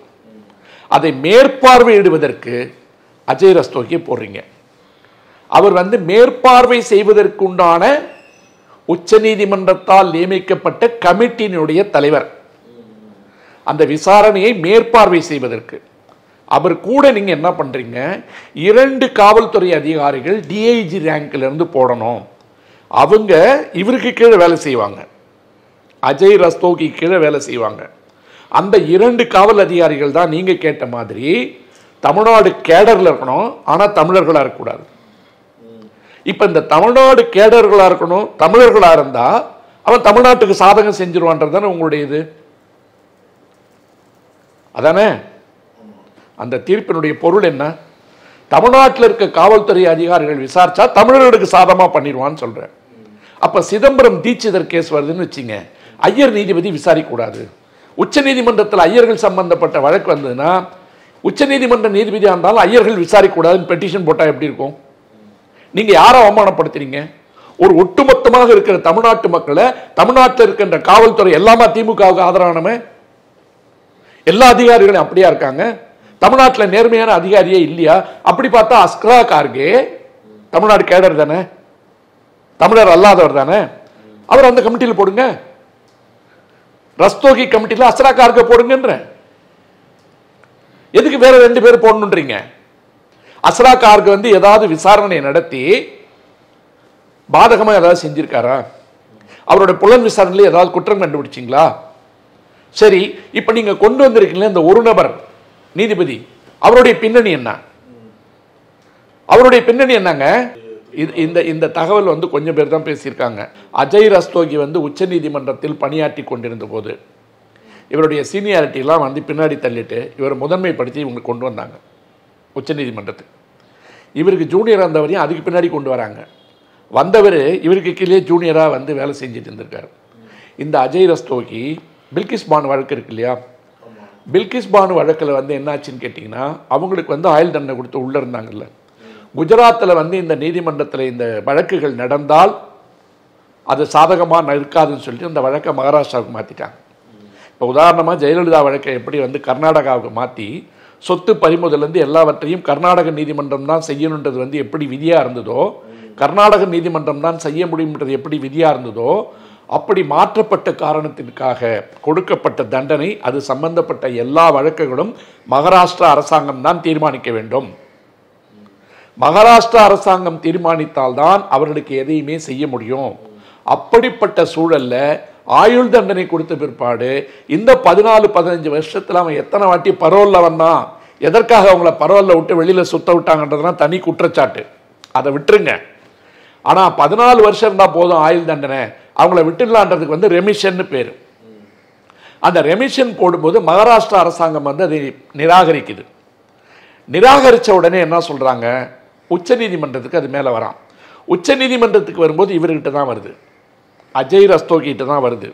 Speaker 4: அதை மேற்பார்வையிடுவதற்கு அஜய் ரஸ்தோகியை போடுறீங்க. அவர் மேற்பார்வை செய்வதற்குண்டான உச்சநீதிமன்றத்தால் நியமிக்கப்பட்ட கமிட்டியினுடைய தலைவர். அந்த விசாரணையை மேற்பார்வை செய்வதற்கு அவர் கூட நீங்க என்ன பண்றீங்க, 2 காவல்துறை அதிகாரிகள் டிஐஜி ரேங்க்ல இருந்து போடணும். அவங்க இவருக்கு கீழே வேலை செய்வாங்க, அஜய் ரஸ்தோகி கீழே வேலை செய்வாங்க. அந்த 2 காவல் அதிகாரிகள் தான் நீங்க கேட்ட மாதிரி தமிழ்நாடு கேடர்ல இருக்கணும், ஆனா தமிழர்களா இருக்கக்கூடாது. இப்ப இந்த தமிழ்நாடு கேடர்களா இருக்கணும், தமிழர்களா இருந்தா அவன் தமிழ்நாட்டுக்கு சாதகம் செஞ்சிருவான்றது தானே உங்களுடைய இது, அதானே? அந்த தீர்ப்பினுடைய பொருள் என்ன? தமிழ்நாட்டில் இருக்க காவல்துறை அதிகாரிகள் விசாரிச்சா தமிழர்களுக்கு சாதகமாக பண்ணிடுவான்னு சொல்கிறேன். அப்போ சிதம்பரம் தீட்சிதர் கேஸ் வருதுன்னு வச்சுங்க, ஐயர் நீதிபதி விசாரிக்கக்கூடாது. உச்ச நீதிமன்றத்தில் ஐயர்கள் சம்பந்தப்பட்ட வழக்கு வந்ததுன்னா உச்ச நீதிமன்ற நீதிபதியாக இருந்தாலும் ஐயர்கள் விசாரிக்கக்கூடாதுன்னு பெட்டிஷன் போட்டால் எப்படி இருக்கும்? நீங்கள் யாரை அவமானப்படுத்துறீங்க? ஒரு ஒட்டுமொத்தமாக இருக்கிற தமிழ்நாட்டு மக்களை, தமிழ்நாட்டில் இருக்கின்ற காவல்துறை எல்லாமே திமுகவுக்கு ஆதரவானமே, எல்லா அதிகாரிகளும் அப்படியா இருக்காங்க? தமிழ்நாட்டில் நேர்மையான அதிகாரியே இல்லையா? அப்படி பார்த்தா அஸ்ரா கார்கே தமிழ்நாடு கேடர் தானே, தமிழர் அல்லாதவர் தானே, அவர் அந்த கமிட்டியில் போடுங்க. ரஸ்தோகி கமிட்டியில் அஸ்ரா கார்கே போடுங்கன்ற. எதுக்கு வேற 2 பேர் போடணுன்றீங்க? அஸ்ரா கார்கே வந்து ஏதாவது விசாரணை நடத்தி பாதகமா ஏதாவது செஞ்சிருக்காரா? அவருடைய புலன் விசாரணையில் ஏதாவது குற்றம் கண்டுபிடிச்சிங்களா? சரி, இப்ப நீங்க கொண்டு வந்திருக்கீங்களா இந்த ஒரு நபர் நீதிபதி, அவருடைய பின்னணி என்ன? அவருடைய பின்னணி என்னங்க? இந்த தகவல் வந்து கொஞ்சம் பேர் தான் பேசியிருக்காங்க. அஜய் ரஸ்தோகி வந்து உச்ச நீதிமன்றத்தில் பணியாற்றி கொண்டிருந்த போது இவருடைய சீனியாரிட்டிலாம் வந்து பின்னாடி தள்ளிட்டு இவர் முதன்மைப்படுத்தி இவங்க கொண்டு வந்தாங்க உச்ச நீதிமன்றத்துக்கு. இவருக்கு ஜூனியராக இருந்தவரையும் அதுக்கு பின்னாடி கொண்டு வராங்க. வந்தவர் இவருக்கு கீழே ஜூனியராக வந்து வேலை செஞ்சுட்டு இருந்திருக்காரு. இந்த அஜய் ரஸ்தோகி பில்கிஸ் பானு வழக்கு இருக்கு இல்லையா, பில்கிஸ் பானு வழக்கில் வந்து என்னாச்சுன்னு கேட்டிங்கன்னா, அவங்களுக்கு வந்து ஆயுள் தண்டனை கொடுத்து உள்ளே இருந்தாங்கல்ல. குஜராத்தில் வந்து இந்த நீதிமன்றத்தில் இந்த வழக்குகள் நடந்தால் அது சாதகமாக இருக்காதுன்னு சொல்லிட்டு இந்த வழக்கை மகாராஷ்டிராவுக்கு மாற்றிட்டாங்க. இப்போ உதாரணமாக ஜெயலலிதா வழக்கை எப்படி வந்து கர்நாடகாவுக்கு மாற்றி சொத்து பறிமுதலேருந்து எல்லாவற்றையும் கர்நாடக நீதிமன்றம் தான் செய்யணுன்றது வந்து எப்படி விதியாக இருந்ததோ, கர்நாடக நீதிமன்றம் தான் செய்ய முடியும்ன்றது எப்படி விதியாக இருந்ததோ, அப்படி மாற்றப்பட்ட காரணத்திற்காக கொடுக்கப்பட்ட தண்டனை அது சம்பந்தப்பட்ட எல்லா வழக்குகளும் மகாராஷ்டிரா அரசாங்கம் தான் தீர்மானிக்க வேண்டும். மகாராஷ்டிரா அரசாங்கம் தீர்மானித்தால்தான் அவர்களுக்கு எதையுமே செய்ய முடியும். அப்படிப்பட்ட சூழல்ல ஆயுள் தண்டனை கொடுத்த பிற்பாடு இந்த 14-15 வருஷத்துல அவன் எத்தனை வாட்டி பரோல்ல வந்தான், எதற்காக அவங்கள பரோல்ல விட்டு வெளியில சுத்த விட்டாங்கன்றதுலாம் தனி குற்றச்சாட்டு, அதை விட்டுருங்க. ஆனா 14 வருஷம் இருந்தா போதும் ஆயுள் தண்டனை, அவங்கள விட்டுடலான்றதுக்கு வந்து ரெமிஷன் பேரு. அந்த ரெமிஷன் போடும்போது மகாராஷ்டிரா அரசாங்கம் வந்து அதை நிராகரிக்குது. நிராகரிச்ச உடனே என்ன சொல்றாங்க, உச்ச நீதிமன்றத்துக்கு அது மேல வரான். உச்ச நீதிமன்றத்துக்கு வரும்போது இவர்கிட்ட தான் வருது, அஜய் ரஸ்தோகிட்ட தான் வருது.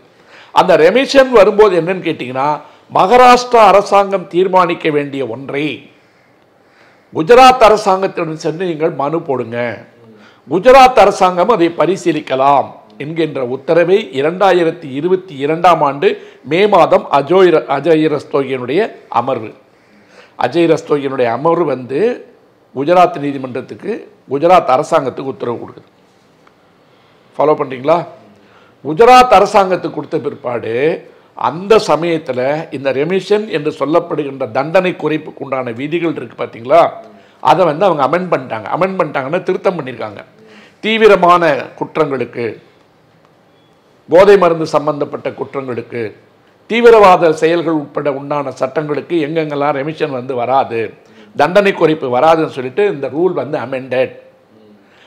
Speaker 4: அந்த ரெமிஷன் வரும்போது என்னன்னு கேட்டீங்கன்னா, மகாராஷ்டிரா அரசாங்கம் தீர்மானிக்க வேண்டிய ஒன்றை குஜராத் அரசாங்கத்திடம் சென்று நீங்கள் மனு போடுங்க, குஜராத் அரசாங்கம் அதை பரிசீலிக்கலாம் என்கின்ற உத்தரவை 2022ஆம் ஆண்டு மே மாதம் அஜய் ரஸ்தோகியினுடைய அமர்வு, அஜய் ரஸ்தோகியினுடைய அமர்வு வந்து குஜராத் நீதிமன்றத்துக்கு, குஜராத் அரசாங்கத்துக்கு உத்தரவு கொடுக்குது. ஃபாலோ பண்ணுறீங்களா? குஜராத் அரசாங்கத்துக்கு கொடுத்த பிற்பாடு அந்த சமயத்தில் இந்த ரெமிஷன் என்று சொல்லப்படுகின்ற தண்டனை குறைப்புக்கு உண்டான விதிகள் இருக்கு பார்த்தீங்களா, அதை வந்து அவங்க அமெண்ட் பண்ணிட்டாங்க. அமெண்ட் பண்ணிட்டாங்கன்னா திருத்தம் பண்ணியிருக்காங்க. தீவிரமான குற்றங்களுக்கு, போதை மருந்து சம்பந்தப்பட்ட குற்றங்களுக்கு, தீவிரவாத செயல்கள் உட்பட உண்டான சட்டங்களுக்கு எங்கெங்கெல்லாம் ரெமிஷன் வந்து வராது, தண்டனை குறைப்பு வராதுன்னு சொல்லிட்டு இந்த ரூல் வந்து அமெண்டட்.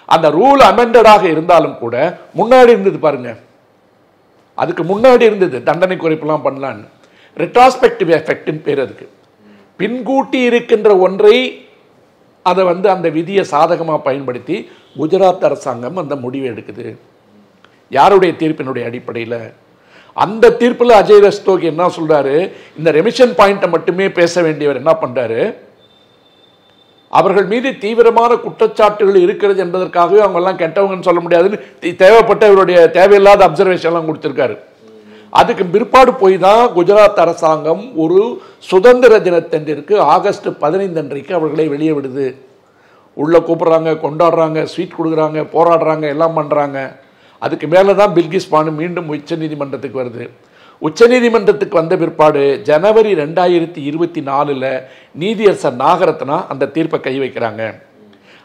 Speaker 4: அந்த ரூல் அமெண்டடாக இருந்தாலும் கூட முன்னாடி இருந்தது பாருங்க, அதுக்கு முன்னாடி இருந்தது தண்டனை குறைப்புலாம் பண்ணலான்னு, ரெட்ராஸ்பெக்டிவ் எஃபெக்ட்னு பேர் அதுக்கு. பின்கூட்டி இருக்கின்ற ஒன்றை அதை வந்து அந்த விதியை சாதகமாக பயன்படுத்தி குஜராத் அரசாங்கம் அந்த முடிவு எடுக்குது. யாருடைய தீர்ப்பினுடைய அடிப்படையில்? அந்த தீர்ப்பில் அஜய் ரஸ்தோகி என்ன சொல்றாரு, இந்த ரெமிஷன் பாயிண்ட்டை மட்டுமே பேச வேண்டியவர் என்ன பண்றாரு, அவர்கள் மீது தீவிரமான குற்றச்சாட்டுகள் இருக்கிறது என்பதற்காகவே அவங்க எல்லாம் கெட்டவங்கன்னு சொல்ல முடியாதுன்னு தேவைப்பட்ட இவருடைய தேவையில்லாத அப்சர்வேஷன் எல்லாம் கொடுத்திருக்காரு. அதுக்கு பிற்பாடு போய் தான் குஜராத் அரசாங்கம் ஒரு சுதந்திர தினத்தன்றிற்கு ஆகஸ்ட் 15 அன்றைக்கு அவர்களை வெளியே விடுது. உள்ள கூப்பிடுறாங்க, கொண்டாடுறாங்க, ஸ்வீட் கொடுக்குறாங்க, போராடுறாங்க, எல்லாம் பண்றாங்க. அதுக்கு மேலே தான் பில்கிஸ் பானு மீண்டும் உச்ச நீதிமன்றத்துக்கு வருது. உச்ச நீதிமன்றத்துக்கு வந்த பிற்பாடு ஜனவரி 2024 நீதியரசர் நாகரத்னா அந்த தீர்ப்பை கை வைக்கிறாங்க.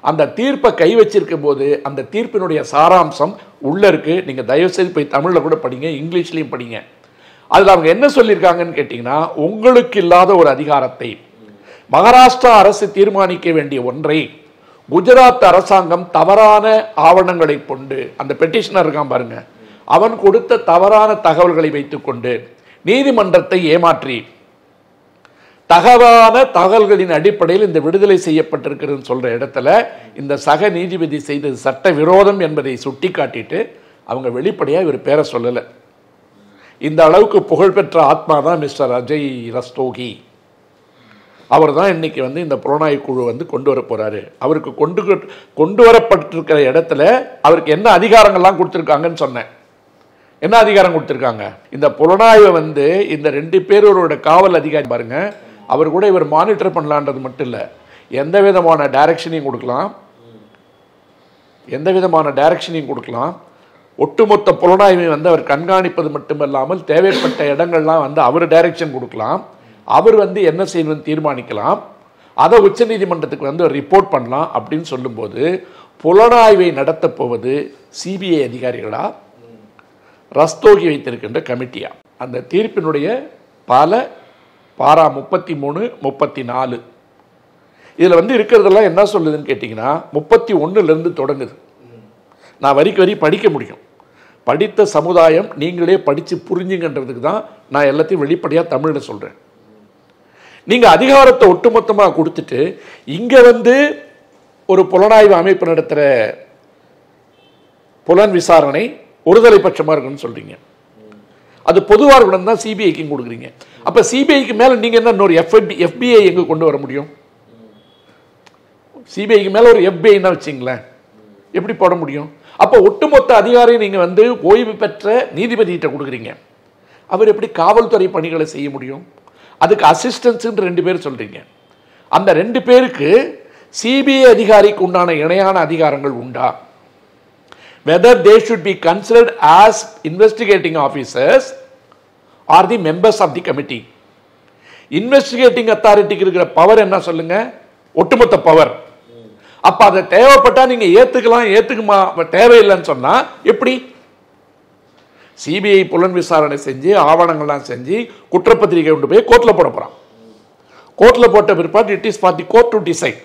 Speaker 4: அந்த தீர்ப்பை கை வச்சிருக்கும் போது அந்த தீர்ப்பினுடைய சாராம்சம் உள்ள இருக்கு. நீங்க தயவு செய்து போய் தமிழ்ல கூட படிங்க, இங்கிலீஷ்லயும் படிங்க. அதுல அவங்க என்ன சொல்லியிருக்காங்கன்னு கேட்டீங்கன்னா, உங்களுக்கு இல்லாத ஒரு அதிகாரத்தை மகாராஷ்டிரா அரசு தீர்மானிக்க வேண்டிய ஒன்றை குஜராத் அரசாங்கம் தவறான ஆவணங்களை கொண்டு, அந்த பெட்டிஷனர் இருக்கான் பாருங்க, அவன் கொடுத்த தவறான தகவல்களை வைத்துக்கொண்டு நீதிமன்றத்தை ஏமாற்றி தகவான தகவல்களின் அடிப்படையில் இந்த விடுதலை செய்யப்பட்டிருக்கிறது சொல்ற இடத்துல இந்த சக நீதிபதி செய்தது சட்ட விரோதம் என்பதை சுட்டி காட்டிட்டு அவங்க வெளிப்படையா இவர் பேரை சொல்லலை. இந்த அளவுக்கு புகழ்பெற்ற ஆத்மா தான் மிஸ்டர் அஜய் ரஸ்தோகி. அவர் தான் இன்னைக்கு இந்த புலனாய்வு குழு கொண்டு வர போறாரு. அவருக்கு கொண்டு வரப்பட்டிருக்கிற இடத்துல அவருக்கு என்ன அதிகாரங்கள்லாம் கொடுத்துருக்காங்கன்னு சொன்னேன். என்ன அதிகாரம் கொடுத்துருக்காங்க? இந்த புலனாய்வை இந்த 2 பேரோட காவல் அதிகாரி பாருங்க, அவர் கூட இவர் மானிட்டர் பண்ணலான்றது மட்டும் இல்லை, எந்த விதமான டைரக்ஷனையும் கொடுக்கலாம். ஒட்டுமொத்த புலனாய்வை அவர் கண்காணிப்பது மட்டுமல்லாமல் தேவைப்பட்ட இடங்கள்லாம் அவர் டைரக்ஷன் கொடுக்கலாம். அவர் என்ன செய்யணும்னு தீர்மானிக்கலாம். அதை உச்ச நீதிமன்றத்துக்கு ரிப்போர்ட் பண்ணலாம் அப்படின்னு சொல்லும்போது புலனாய்வை நடத்தப் போவது சிபிஐ அதிகாரிகளா, ரஸ்தோகி வைத்திருக்கின்ற கமிட்டியா? அந்த தீர்ப்பினுடைய பாரா 33, 34 இதில் இருக்கிறதெல்லாம் என்ன சொல்லுதுன்னு கேட்டிங்கன்னா 31 தொடங்குது. நான் வரிக்கு வரி படிக்க முடியும். படித்த சமுதாயம் நீங்களே படித்து புரிஞ்சுங்கன்றதுக்கு தான் நான் எல்லாத்தையும் வெளிப்படையாக தமிழில் சொல்கிறேன். நீங்கள் அதிகாரத்தை ஒட்டுமொத்தமாக கொடுத்துட்டு இங்கே ஒரு புலனாய்வு அமைப்பு நடத்துகிற புலன் விசாரணை ஒருதலை பட்சமாக இருக்குன்னு சொல்கிறீங்க. அது பொதுவாக இருக்கணும் தான் சிபிஐக்கு கொடுக்குறீங்க. அப்போ சிபிஐக்கு மேலே நீங்கள் என்ன இன்னொரு FBI எங்கே கொண்டு வர முடியும்? சிபிஐக்கு மேலே ஒரு FBI வச்சிங்களேன், எப்படி போட முடியும்? அப்போ ஒட்டுமொத்த அதிகாரியை நீங்கள் ஓய்வு பெற்ற நீதிபதிகிட்ட கொடுக்குறீங்க. அவர் எப்படி காவல்துறை பணிகளை செய்ய முடியும்? அதுக்கு அசிஸ்டன்ஸ் 2 பேர் சொல்றீங்க. அந்த 2 பேருக்கு சிபிஐ அதிகாரிக்கு உண்டான இணையான அதிகாரங்கள் உண்டா? whether they should be considered as investigating officers or the members of the committee. Investigating அத்தாரிட்டிக்கு இருக்கிற பவர் என்ன சொல்லுங்க? ஒட்டுமொத்த பவர். அப்ப அதை தேவைப்பட்டா நீங்க ஏத்துக்கலாம், ஏத்துக்குமா தேவையில்லைன்னு சொன்னா எப்படி? சிபிஐ புலன் விசாரணை செஞ்சு ஆவணங்கள்லாம் செஞ்சு குற்றப்பத்திரிகை கொண்டு போய் கோர்ட்ல போட போறான். கோர்ட்ல போட்ட பிற்பாடு it is for the court to decide.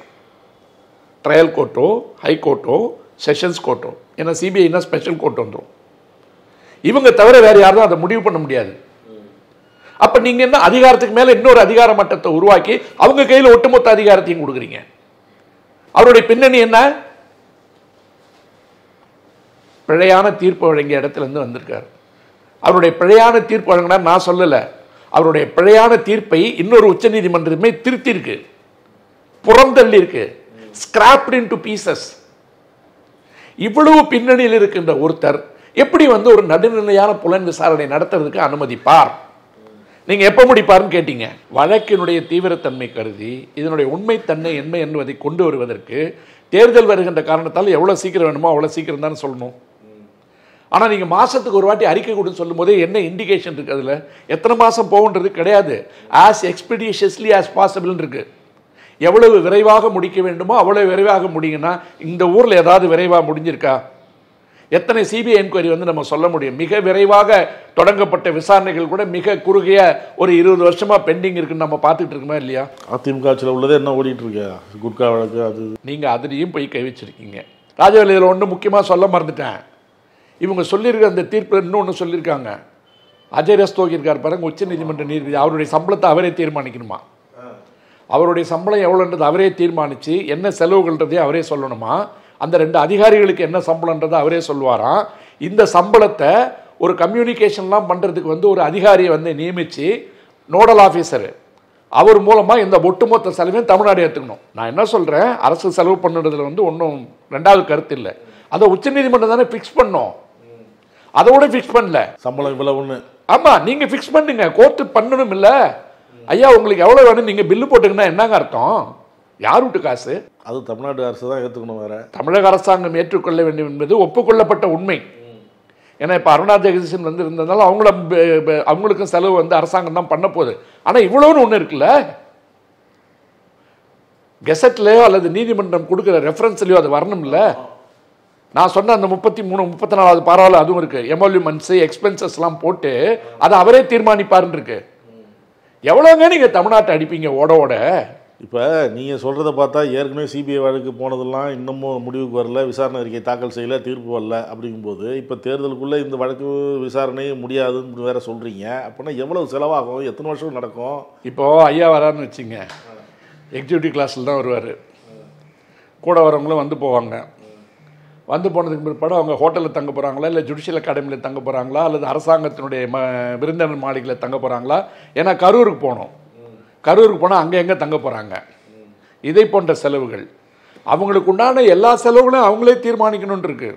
Speaker 4: Trial கோர்ட்டோ, ஹை கோர்ட்டோ, செஷன்ஸ் கோர்ட்டோ, ஏன்னா சிபிஐனா ஸ்பெஷல் கோர்ட் வந்துடும். இவங்க தவிர வேற யாரும் அதை முடிவு பண்ண முடியாது. அப்ப நீங்க என்ன அதிகாரத்துக்கு மேல இன்னொரு அதிகார மட்டத்தை உருவாக்கி அவங்க கையில் ஒட்டுமொத்த அதிகாரத்தையும் கொடுக்குறீங்க. அவருடைய பின்னணி என்ன? பிழையான தீர்ப்பு வழங்கிய இடத்துல இருந்து வந்திருக்காரு. அவருடைய பிழையான தீர்ப்பு வழங்கினா நான் சொல்லல, அவருடைய பிழையான தீர்ப்பை இன்னொரு உச்ச நீதிமன்றமே திருத்தி இருக்கு, புறந்தள்ளி இருக்கு, ஸ்கிராப்ட் இன்டு பீசஸ். இவ்வளவு பின்னணியில் இருக்கின்ற ஒருத்தர் எப்படி ஒரு நடுநிலையான புலன் விசாரணை நடத்துறதுக்கு அனுமதிப்பார்? நீங்க எப்ப முடிப்பாருன்னு கேட்டீங்க. வழக்கினுடைய தீவிரத்தன்மை கருதி இதனுடைய உண்மைத்தன்மை என்ன என்பதை கொண்டு வருவதற்கு தேர்தல் வருகின்ற காரணத்தால் எவ்வளவு சீக்கிரம் வேணுமோ அவ்வளவு சீக்கிரம் தான் சொல்லணும். ஆனா நீங்க மாசத்துக்கு ஒரு வாட்டி அறிக்கை கொடுன்னு சொல்லும் போதே என்ன இண்டிகேஷன் இருக்கு? அதுல எத்தனை மாசம் போகுன்றது கிடையாது. ஆஸ் எக்ஸ்பீடிஷியஸ்லி ஆஸ் பாசிபிள் இருக்கு. எவ்வளவு விரைவாக முடிக்க வேண்டுமோ அவ்வளவு விரைவாக முடியுங்கன்னா இந்த ஊர்ல ஏதாவது விரைவாக முடிஞ்சிருக்கா? எத்தனை சிபிஐ என்கொயரி நம்ம சொல்ல முடியும்? மிக விரைவாக தொடங்கப்பட்ட விசாரணைகள் கூட மிக குறுகிய ஒரு 20 வருஷமா பெண்டிங் இருக்குன்னு நம்ம பார்த்துட்டு இருக்கோமா இல்லையா?
Speaker 5: அதிமுக ஆட்சியில் உள்ளதே என்ன ஓடிட்டு இருக்கு? குட்கா வழக்கு, அது
Speaker 4: நீங்க அதுலேயும் போய் கை வச்சிருக்கீங்க. ராஜவேலியில் ஒன்று முக்கியமாக சொல்ல மறந்துட்டேன். இவங்க சொல்லியிருக்க அந்த தீர்ப்பில் இன்னொன்று சொல்லியிருக்காங்க. அஜய் ரஸ்தோகி இருக்கார் பாருங்க, உச்ச நீதிமன்ற நீதிபதி, அவருடைய சம்பளத்தை அவரே தீர்மானிக்கணுமா? அவருடைய சம்பளம் எவ்வளோன்றது அவரே தீர்மானித்து என்ன செலவுகள்ன்றதையும் அவரே சொல்லணுமா? அந்த 2 அதிகாரிகளுக்கு என்ன சம்பளம்ன்றதை அவரே சொல்லுவாராம். இந்த சம்பளத்தை ஒரு கம்யூனிகேஷன்லாம் பண்ணுறதுக்கு ஒரு அதிகாரியை நியமித்து நோடல் ஆஃபீஸரு அவர் மூலமாக இந்த ஒட்டுமொத்த செலவையும் தமிழ்நாடு ஏற்றுக்கணும். நான் என்ன சொல்கிறேன், அரசு செலவு பண்ணுறதுல ஒன்றும் 2வது கருத்து இல்லை. அதை உச்சநீதிமன்றம் தானே ஃபிக்ஸ் பண்ணோம். அதோட ஃபிக்ஸ் பண்ணல,
Speaker 5: சம்பளம் இவ்வளவு ஒன்று.
Speaker 4: ஆமாம், நீங்கள் ஃபிக்ஸ் பண்ணுங்க, கோர்ட்டு பண்ணணும் இல்லை. ஐயா உங்களுக்கு எவ்வளோ வேணும் நீங்கள் பில்லு போட்டுங்கன்னா என்னங்க அர்த்தம்? யார் விட்டு காசு? அது
Speaker 5: தமிழ்நாடு அரசு தான் ஏற்றுக்கணும். வேற
Speaker 4: தமிழக அரசாங்கம் ஏற்றுக்கொள்ள வேண்டும் என்பது ஒப்புக்கொள்ளப்பட்ட உண்மை. ஏன்னா இப்போ அருணா ஜெகதீசன் இருந்ததுனால அவங்களுக்கும் செலவு அரசாங்கம் தான் பண்ண போகுது. ஆனால் இவ்வளோன்னு ஒன்று இருக்குல்ல, கெசட்லையோ அல்லது நீதிமன்றம் கொடுக்குற ரெஃபரன்ஸ்லையோ அது வரணும் இல்லை. நான் சொன்ன அந்த 33, 34வது பாராவில் அதுவும் இருக்கு. எமோல்யூமெண்ட்ஸு எக்ஸ்பென்சஸ்லாம் போட்டு அதை அவரே தீர்மானிப்பாருன்னு இருக்கு. எவ்வளோங்க நீங்கள் தமிழ்நாட்டை அடிப்பீங்க ஓட ஓட?
Speaker 5: இப்போ நீங்கள் சொல்கிறத பார்த்தா ஏற்கனவே சிபிஐ வழக்கு போனதெல்லாம் இன்னமும் முடிவுக்கு வரல, விசாரணை அறிக்கை தாக்கல் செய்யலை, தீர்ப்பு வரல. அப்படிங்கும்போது இப்போ தேர்தலுக்குள்ளே இந்த வழக்கு விசாரணை முடியாதுன்னு வேறு சொல்கிறீங்க. அப்படின்னா எவ்வளவு செலவாகும், எத்தனை வருஷம் நடக்கும்?
Speaker 4: இப்போது ஐயா வரான்னு வச்சுங்க, எக்ஸிக்யூட்டிவ் கிளாஸில் தான் வருவார். கூட வரவங்களும் வந்து போவாங்க. வந்து போனதுக்கு பிற்பாடு அவங்க ஹோட்டலில் தங்க போகிறாங்களா, இல்லை ஜுடிஷியல் அகாடமியில் தங்க போகிறாங்களா, அல்லது அரசாங்கத்தினுடைய விருந்தினர் மாளிகையில் தங்க போகிறாங்களா? ஏன்னா கரூருக்கு போகணும். கரூருக்கு போனால் அங்கே எங்கே தங்க போகிறாங்க? இதை போன்ற செலவுகள், அவங்களுக்கு உண்டான எல்லா செலவுகளும் அவங்களே தீர்மானிக்கணும்னு இருக்கு.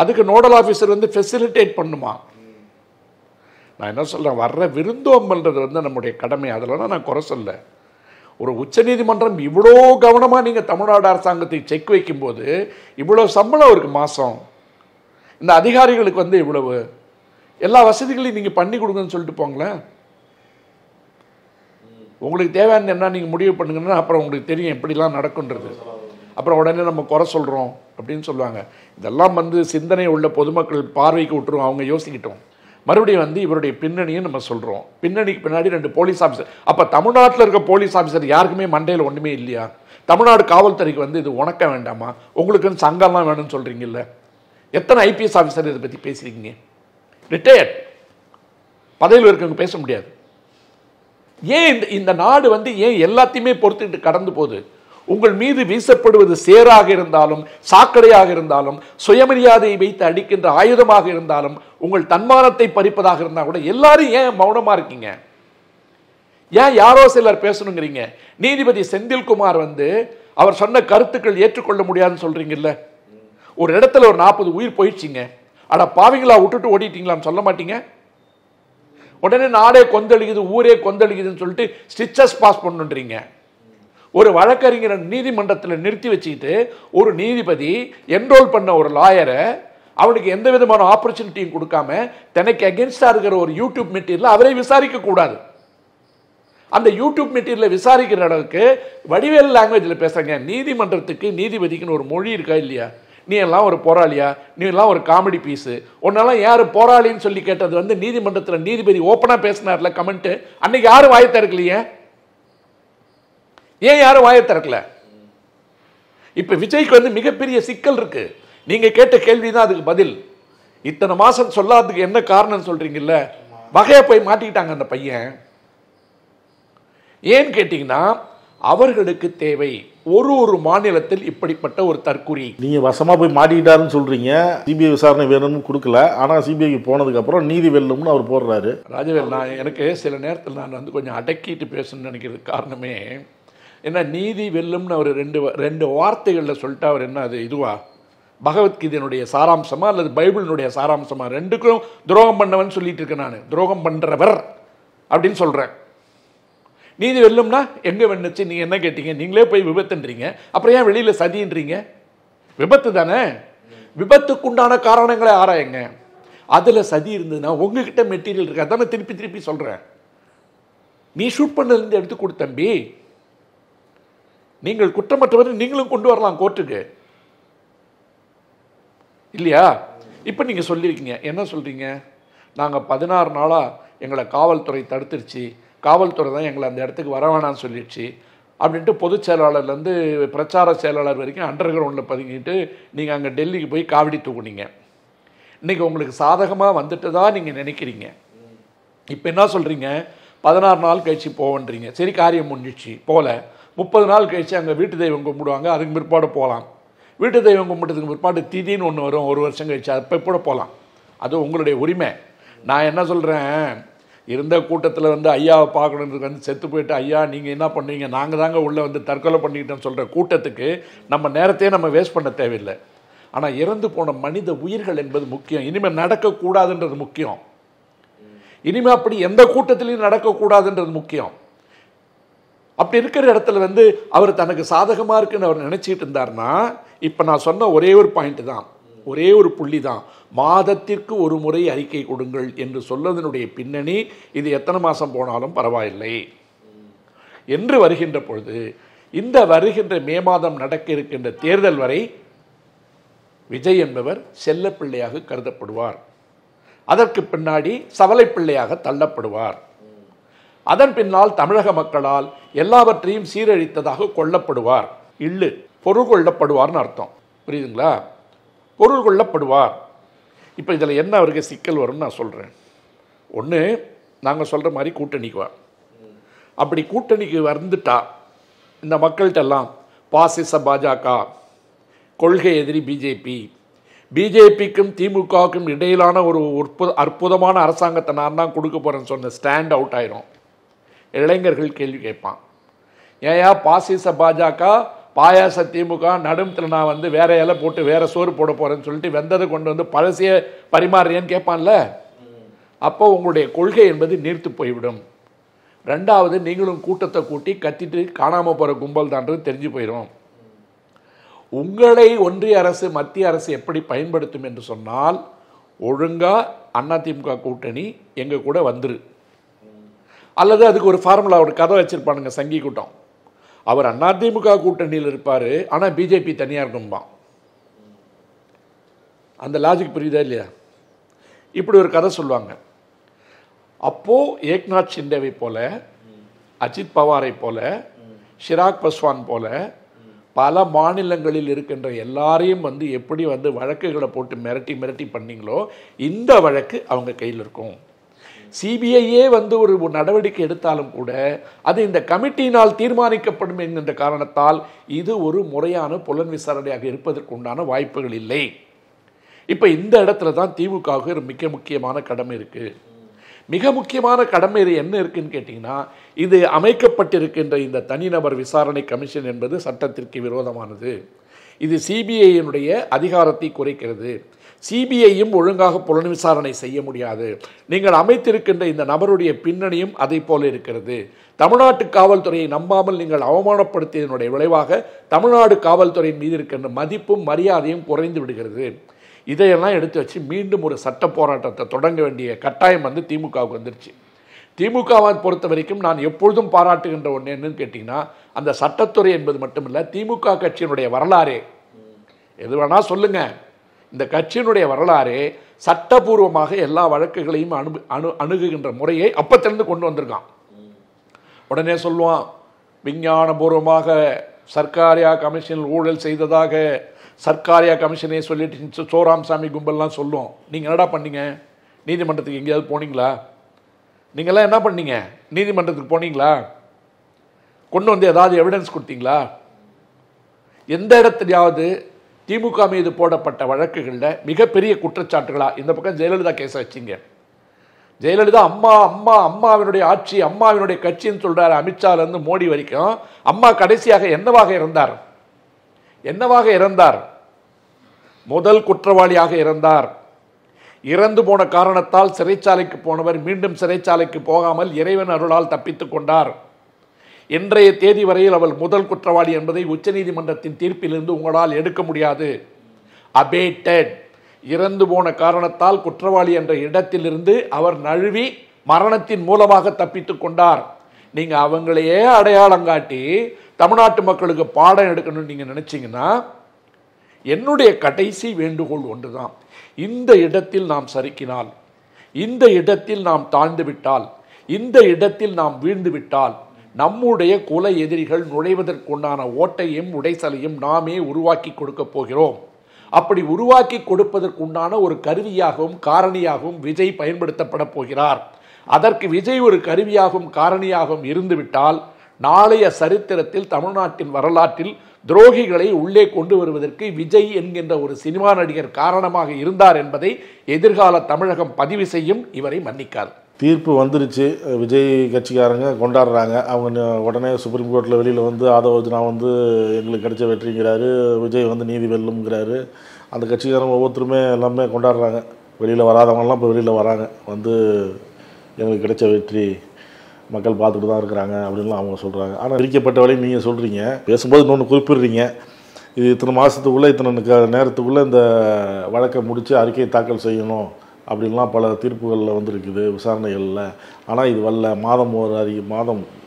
Speaker 4: அதுக்கு நோடல் ஆஃபீஸர் வந்து ஃபெசிலிட்டேட் பண்ணுமா? நான் என்ன சொல்கிறேன், வர்ற விருந்தோம்பல்ன்றது வந்து நம்முடைய கடமை. அதில் நான் குறை சொல்ல. ஒரு உச்சநீதிமன்றம் இவ்வளோ கவனமாக நீங்கள் தமிழ்நாடு அரசாங்கத்தை செக் வைக்கும்போது இவ்வளோ சம்பளம் இருக்குது மாதம், இந்த அதிகாரிகளுக்கு வந்து இவ்வளவு எல்லா வசதிகளையும் நீங்கள் பண்ணி கொடுங்கன்னு சொல்லிட்டு போங்களேன். உங்களுக்கு தேவையான என்ன நீங்கள் முடிவு பண்ணுங்கன்னா அப்புறம் உங்களுக்கு தெரியும் எப்படிலாம் நடக்குன்றது. அப்புறம் உடனே நம்ம குறை சொல்கிறோம் அப்படின்னு சொல்லுவாங்க. இதெல்லாம் வந்து சிந்தனை உள்ள பொதுமக்கள் பார்வைக்கு விட்டுருவோம், அவங்க யோசிக்கிட்டோம். மறுபடியும் வந்து இவருடைய பின்னணியை நம்ம சொல்கிறோம். பின்னணிக்கு பின்னாடி 2 போலீஸ் ஆஃபீஸர். அப்போ தமிழ்நாட்டில் இருக்க போலீஸ் ஆஃபீஸர் யாருக்குமே மண்டையில் ஒன்றுமே இல்லையா? தமிழ்நாடு காவல்துறைக்கு வந்து இது உணக்க வேண்டாமா? உங்களுக்குன்னு சங்கம்லாம் வேணும்னு சொல்கிறீங்கல்ல. எத்தனை ஐபிஎஸ் ஆஃபீஸர் இதை பற்றி பேசுகிறீங்க? ரிட்டையர்ட் பதவியில் இருக்கவங்க பேச முடியாது. ஏன் இந்த நாடு வந்து ஏன் எல்லாத்தையுமே பொறுத்துட்டு கடந்து போகுது? உங்கள் மீது வீசப்படுவது சேராக இருந்தாலும், சாக்கடையாக இருந்தாலும், சுயமரியாதையை வைத்து அடிக்கின்ற ஆயுதமாக இருந்தாலும், உங்கள் தன்மானத்தை பறிப்பதாக இருந்தால் கூட எல்லாரும் ஏன் மௌனமா இருக்கீங்க? ஏன் யாரோ சிலர் பேசணுங்கிறீங்க? நீதிபதி செந்தில்குமார் வந்து அவர் சொன்ன கருத்துக்கள் ஏற்றுக்கொள்ள முடியாதுன்னு சொல்றீங்கல்ல. ஒரு இடத்துல ஒரு 40 உயிர் போயிடுச்சிங்க, ஆனா பாவிங்களா விட்டுட்டு ஓடிட்டீங்களான்னு சொல்ல மாட்டீங்க? உடனே நாடே கொந்தளிக்குது, ஊரே கொந்தளிக்குதுன்னு சொல்லிட்டு ஸ்டிச்சஸ் பாஸ் பண்ணுன்றீங்க. ஒரு வழக்கறிஞரை நீதிமன்றத்தில் நிறுத்தி வச்சுக்கிட்டு ஒரு நீதிபதி என்ரோல் பண்ண ஒரு லாயரை அவனுக்கு எந்த விதமான ஆப்பர்ச்சுனிட்டியும் கொடுக்காம தனக்கு அகென்ஸ்டா இருக்கிற ஒரு யூடியூப் மெட்டீரியல் அவரை விசாரிக்க கூடாது. அந்த யூடியூப் மெட்டீரியலை விசாரிக்கிற அளவுக்கு வடிவேல் லாங்குவேஜில் பேசுறாங்க. நீதிமன்றத்துக்கு நீதிபதிக்குன்னு ஒரு மொழி இருக்கா இல்லையா? நீ எல்லாம் ஒரு போராளியா, நீ எல்லாம் ஒரு காமெடி பீஸு, உன்னெல்லாம் யாரு போராளின்னு சொல்லி கேட்டது வந்து நீதிமன்றத்தில் நீதிபதி ஓப்பனா பேசினார்ல கமெண்ட். அன்னைக்கு யாரும் வாயை திறக்கலையே. ஏன் யாரும் வாயை திறக்கல? இப்ப விஜய்க்கு வந்து மிகப்பெரிய சிக்கல் இருக்கு. நீங்க கேட்ட கேள்விதான் அதுக்கு பதில். இத்தனை மாசம் சொல்லாததுக்கு என்ன காரணம் சொல்றீங்கல்ல, வகையா போய் மாட்டிக்கிட்டாங்க அந்த பையன். ஏன்னு கேட்டீங்கன்னா அவர்களுக்கு தேவை ஒரு மாநிலத்தில் இப்படிப்பட்ட ஒரு தற்குறி.
Speaker 5: நீங்க வசமா போய் மாட்டிக்கிட்டாருன்னு சொல்றீங்க. சிபிஐ விசாரணை வேணும்னு கொடுக்கல, ஆனா சிபிஐக்கு போனதுக்கு அப்புறம் நீதி வெல்லும்னு அவர் போடுறாரு.
Speaker 4: ராஜவேல், நான் எனக்கு சில நேரத்தில் நான் வந்து கொஞ்சம் அடக்கிட்டு பேசணும்னு நினைக்கிறது காரணமே என்ன, நீதி வெல்லும்னு அவர் ரெண்டு வார்த்தைகளில் சொல்லிட்டு அவர் என்ன அது இதுவா பகவத்கீதையினுடைய சாராம்சமா அல்லது பைபிளினுடைய சாராம்சமா? ரெண்டுக்கும் துரோகம் பண்ணவன் சொல்லிட்டு இருக்கேன் நான். துரோகம் பண்றவர் அப்படின்னு சொல்றேன். நீதி வெல்லும்னா எங்க வெண்ணுச்சு? நீங்க என்ன கேட்டீங்க? நீங்களே போய் விபத்துன்றீங்க, அப்புறம் ஏன் வெளியில சதின்றீங்க? விபத்து தானே. விபத்துக்குண்டான காரணங்களை ஆராயுங்க. அதுல சதி இருந்ததுன்னா உங்ககிட்ட மெட்டீரியல் இருக்கு. அதான திருப்பி திருப்பி சொல்றேன். நீ ஷூட் பண்ணதுலேருந்து எடுத்து கொடு தம்பி. நீங்கள் குற்றமற்றவர், நீங்களும் கொண்டு வரலாம் கோர்ட்டுக்கு இல்லையா? இப்போ நீங்க சொல்லியிருக்கீங்க, என்ன சொல்றீங்க? நாங்கள் 16 நாளா எங்களை காவல்துறை தடுத்துருச்சு, காவல்துறை தான் எங்களை அந்த இடத்துக்கு வர வேணான்னு சொல்லிடுச்சு அப்படின்ட்டு பொதுச் செயலாளர்லேருந்து பிரச்சார செயலாளர் வரைக்கும் அண்டர் கிரவுண்டில் பதுங்கிட்டு நீங்கள் அங்கே டெல்லிக்கு போய் காவடி தூக்குனீங்க. இன்றைக்கி உங்களுக்கு சாதகமாக வந்துட்டு தான் நீங்கள் நினைக்கிறீங்க. இப்போ என்ன சொல்கிறீங்க? 16 நாள் கழிச்சு போவன்றீங்க. சரி, காரியம் முடிஞ்சிச்சு, போகல. 30 நாள் கழிச்சு அங்கே வீட்டு தெய்வம் கும்பிடுவாங்க, அதுக்கு பிற்பாடு போகலாம். வீட்டு தெய்வம் கும்பிட்டதுக்கு பிற்பாடு திடீர்னு ஒன்று வரும் 1 வருஷம் கழிச்சு, அப்போ கூட போகலாம். அது உங்களுடைய உரிமை. நான் என்ன சொல்கிறேன், இருந்த கூட்டத்தில் வந்து ஐயாவை பார்க்கணுன்றதுக்கு வந்து செத்து போயிட்டு ஐயா நீங்கள் என்ன பண்ணுவீங்க, நாங்கள் தாங்க உள்ளே வந்து தற்கொலை பண்ணிக்கிட்டோன்னு சொல்கிற கூட்டத்துக்கு நம்ம நேரத்தையே நம்ம வேஸ்ட் பண்ண தேவையில்லை. ஆனால் இறந்து போன மனித உயிர்கள் என்பது முக்கியம். இனிமேல் நடக்கக்கூடாதுன்றது முக்கியம். இனிமேல் அப்படி எந்த கூட்டத்திலையும் நடக்கக்கூடாதுன்றது முக்கியம். அப்படி இருக்கிற இடத்துல வந்து அவர் தனக்கு சாதகமாக இருக்குன்னு அவர் நினச்சிக்கிட்டு இருந்தார்னா, இப்போ நான் சொன்ன ஒரே ஒரு பாயிண்ட் தான், ஒரே ஒரு புள்ளி தான், மாதத்திற்கு ஒரு முறை அறிக்கை கொடுங்கள் என்று சொல்வதனுடைய பின்னணி இது எத்தனை மாதம் போனாலும் பரவாயில்லை என்று வருகின்ற பொழுது, இந்த வருகின்ற மே மாதம் நடக்க இருக்கின்ற தேர்தல் வரை விஜய் என்பவர் செல்ல பிள்ளையாக கருதப்படுவார். அதற்கு பின்னாடி சவலை பிள்ளையாக தள்ளப்படுவார். அதன் பின்னால் தமிழக மக்களால் எல்லாவற்றையும் சீரழித்ததாக கொல்லப்படுவார். இல்லு பொருள் கொள்ளப்படுவார்னு அர்த்தம். புரியுதுங்களா? பொருள் கொள்ளப்படுவார். இப்போ இதில் என்ன அவருக்கு சிக்கல் வரும்னு நான் சொல்கிறேன். ஒன்று, நாங்கள் சொல்கிற மாதிரி கூட்டணிக்கு வா. அப்படி கூட்டணிக்கு வந்துட்டா இந்த மக்கள்கிட்டெல்லாம் பாசிச பாஜக, கொள்கை எதிரி பிஜேபி, பிஜேபிக்கும் திமுகவுக்கும் இடையிலான ஒரு அற்புதமான அரசாங்கத்தை நான் தான் கொடுக்க போகிறேன்னு சொன்ன ஸ்டாண்ட் அவுட் ஆயிரும். இளைஞர்கள் கேள்வி கேட்பான், ஏயா பாசிச பாஜக பாயாச திமுக நடுமத்தில் நான் வந்து வேற இலை போட்டு வேற சோறு போட போகிறேன்னு சொல்லிட்டு வெந்ததை கொண்டு வந்து பழசிய பரிமாறியன்னு கேட்பான்ல. அப்போ உங்களுடைய கொள்கை என்பது நீர்த்து போய்விடும். ரெண்டாவது, நீங்களும் கூட்டத்தை கூட்டி கத்திட்டு காணாமல் போகிற கும்பல் தான்றது தெரிஞ்சு போயிடும். உங்களை ஒன்றிய அரசு மத்திய அரசு எப்படி பயன்படுத்தும் என்று சொன்னால், ஒழுங்காக அதிமுக கூட்டணி எங்கள் கூட வந்துரு, அல்லது அதுக்கு ஒரு ஃபார்முலா, ஒரு கதை வச்சுருப்பானுங்க சங்கி கூட்டம். அவர் அதிமுக கூட்டணியில் இருப்பார், ஆனால் பிஜேபி தனியாக இருக்கும்பான். அந்த லாஜிக் புரியுதா இல்லையா? இப்படி ஒரு கதை சொல்லுவாங்க. அப்போது ஏக்நாத் ஷிண்டேவை போல, அஜித் பவாரை போல, ஷிராக் பஸ்வான் போல பல மாநிலங்களில் இருக்கின்ற எல்லாரையும் வந்து எப்படி வந்து வழக்குகளை போட்டு மிரட்டி மிரட்டி பண்ணீங்களோ இந்த வழக்கு அவங்க கையில் இருக்கும். சிபிஐயே வந்து ஒரு நடவடிக்கை எடுத்தாலும் கூட அது இந்த கமிட்டியினால் தீர்மானிக்கப்படும் என்கின்ற காரணத்தால் இது ஒரு முறையான புலன் விசாரணையாக இருப்பதற்கு உண்டான வாய்ப்புகள் இல்லை. இப்போ இந்த இடத்துல தான் திமுகவுக்கு ஒரு மிக முக்கியமான கடமை இருக்குது. மிக முக்கியமான கடமை என்ன இருக்குன்னு கேட்டிங்கன்னா, இது அமைக்கப்பட்டிருக்கின்ற இந்த தனிநபர் விசாரணை கமிஷன் என்பது சட்டத்திற்கு விரோதமானது. இது சிபிஐயினுடைய அதிகாரத்தை குறைக்கிறது. சிபிஐயும் ஒழுங்காக புலன் விசாரணை செய்ய முடியாது. நீங்கள் அமைத்திருக்கின்ற இந்த நபருடைய பின்னணியும் அதை போல இருக்கிறது. தமிழ்நாட்டு காவல்துறையை நம்பாமல் நீங்கள் அவமானப்படுத்தியதனுடைய விளைவாக தமிழ்நாடு காவல்துறையின் மீது இருக்கின்ற மதிப்பும் மரியாதையும் குறைந்து விடுகிறது. இதையெல்லாம் எடுத்து வச்சு மீண்டும் ஒரு சட்ட போராட்டத்தை தொடங்க வேண்டிய கட்டாயம் வந்து திமுகவுக்கு வந்துருச்சு. திமுகவை பொறுத்த வரைக்கும் நான் எப்பொழுதும் பாராட்டுகின்ற ஒன்று என்னன்னு கேட்டிங்கன்னா, அந்த சட்டத்துறை என்பது மட்டுமில்லை, திமுக கட்சியினுடைய வரலாறே, எது வேணால் சொல்லுங்கள், இந்த கட்சியினுடைய வரலாறே சட்டபூர்வமாக எல்லா வழக்குகளையும் அணுகுகின்ற முறையை அப்பத்திலிருந்து கொண்டு வந்திருக்கான். உடனே சொல்லுவான், விஞ்ஞானபூர்வமாக சர்க்காரியா கமிஷனில் ஊழல் செய்ததாக சர்க்காரியா கமிஷனே சொல்லிட்டு சோராம்சாமி கும்பல்லாம் சொல்லும். நீங்கள் என்னடா பண்ணீங்க? நீதிமன்றத்துக்கு எங்கேயாவது போனீங்களா? நீங்கள்லாம் என்ன பண்ணீங்க? நீதிமன்றத்துக்கு போனீங்களா? கொண்டு வந்து ஏதாவது எவிடன்ஸ் கொடுத்தீங்களா? எந்த இடத்துலையாவது திமுக மீது போடப்பட்ட வழக்குகளில் மிகப்பெரிய குற்றச்சாட்டுகளா? இந்த பக்கம் ஜெயலலிதா கேஸை வச்சிங்க. ஜெயலலிதா அம்மா அம்மா அம்மாவினுடைய ஆட்சி, அம்மாவினுடைய கட்சின்னு சொல்கிறார். அமித்ஷாலேருந்து மோடி வரைக்கும் அம்மா கடைசியாக என்னவாக இருந்தார்? என்னவாக இறந்தார்? முதல் குற்றவாளியாக இறந்தார். இறந்து போன காரணத்தால் சிறைச்சாலைக்கு போனவர் மீண்டும் சிறைச்சாலைக்கு போகாமல் இறைவன் அருளால் தப்பித்துக் கொண்டார். இன்றைய தேதி வரையில் அவள் முதல் குற்றவாளி என்பதை உச்சநீதிமன்றத்தின் தீர்ப்பிலிருந்து உங்களால் எடுக்க முடியாது. அபேட்டட், இறந்து போன காரணத்தால் குற்றவாளி என்ற இடத்திலிருந்து அவர் நழுவி மரணத்தின் மூலமாக தப்பித்துக் கொண்டார். நீங்கள் அவங்களையே அடையாளம் காட்டி தமிழ்நாட்டு மக்களுக்கு பாடம் எடுக்கணும்னு நீங்கள் நினச்சிங்கன்னா, என்னுடைய கடைசி வேண்டுகோள் ஒன்று தான். இந்த இடத்தில் நாம் சறுக்கினால், இந்த இடத்தில் நாம் தாழ்ந்து விட்டால், இந்த இடத்தில் நாம் வீழ்ந்து விட்டால் நம்முடைய குல எதிரிகள் நுழைவதற்குண்டான ஓட்டையும் உடைசலையும் நாமே உருவாக்கி கொடுக்க போகிறோம். அப்படி உருவாக்கி கொடுப்பதற்குண்டான ஒரு கருவியாகவும் காரணியாகவும் விஜய் பயன்படுத்தப்பட போகிறார். அதற்கு விஜய் ஒரு கருவியாகவும் காரணியாகவும் இருந்துவிட்டால் நாளைய சரித்திரத்தில் தமிழ்நாட்டின் வரலாற்றில் துரோகிகளை உள்ளே கொண்டு வருவதற்கு விஜய் என்கின்ற ஒரு சினிமா நடிகர் காரணமாக இருந்தார் என்பதை எதிர்கால தமிழகம் பதிவு செய்யும். இவரை மன்னிக்காது.
Speaker 5: தீர்ப்பு வந்துருச்சு, விஜய் கட்சிக்காரங்க கொண்டாடுறாங்க. அவங்க உடனே சுப்ரீம் கோர்ட்டில் வெளியில் வந்து ஆதவர்ஜுனா வந்து எங்களுக்கு கிடைச்ச வெற்றிங்கிறாரு, விஜய் வந்து நீதி வெல்லும்ங்கிறாரு. அந்த கட்சிக்காரங்க ஒவ்வொருத்தருமே எல்லாமே கொண்டாடுறாங்க. வெளியில் வராதவங்கலாம் இப்போ வெளியில் வராங்க, வந்து எங்களுக்கு கிடைச்ச வெற்றி மக்கள் பார்த்துட்டு தான் இருக்கிறாங்க அப்படின்லாம் அவங்க சொல்கிறாங்க. ஆனால் பிரிக்கப்பட்ட வரையும் நீங்கள் சொல்கிறீங்க, பேசும்போது இன்னொன்று குறிப்பிடுறீங்க, இது இத்தனை மாதத்துக்குள்ளே இத்தனை நேரத்துக்குள்ளே இந்த வழக்கை முடித்து அறிக்கையை தாக்கல் செய்யணும் அப்படின்லாம் பல தீர்ப்புகளில் வந்துருக்குது விசாரணைகளில். ஆனால் இது வரல,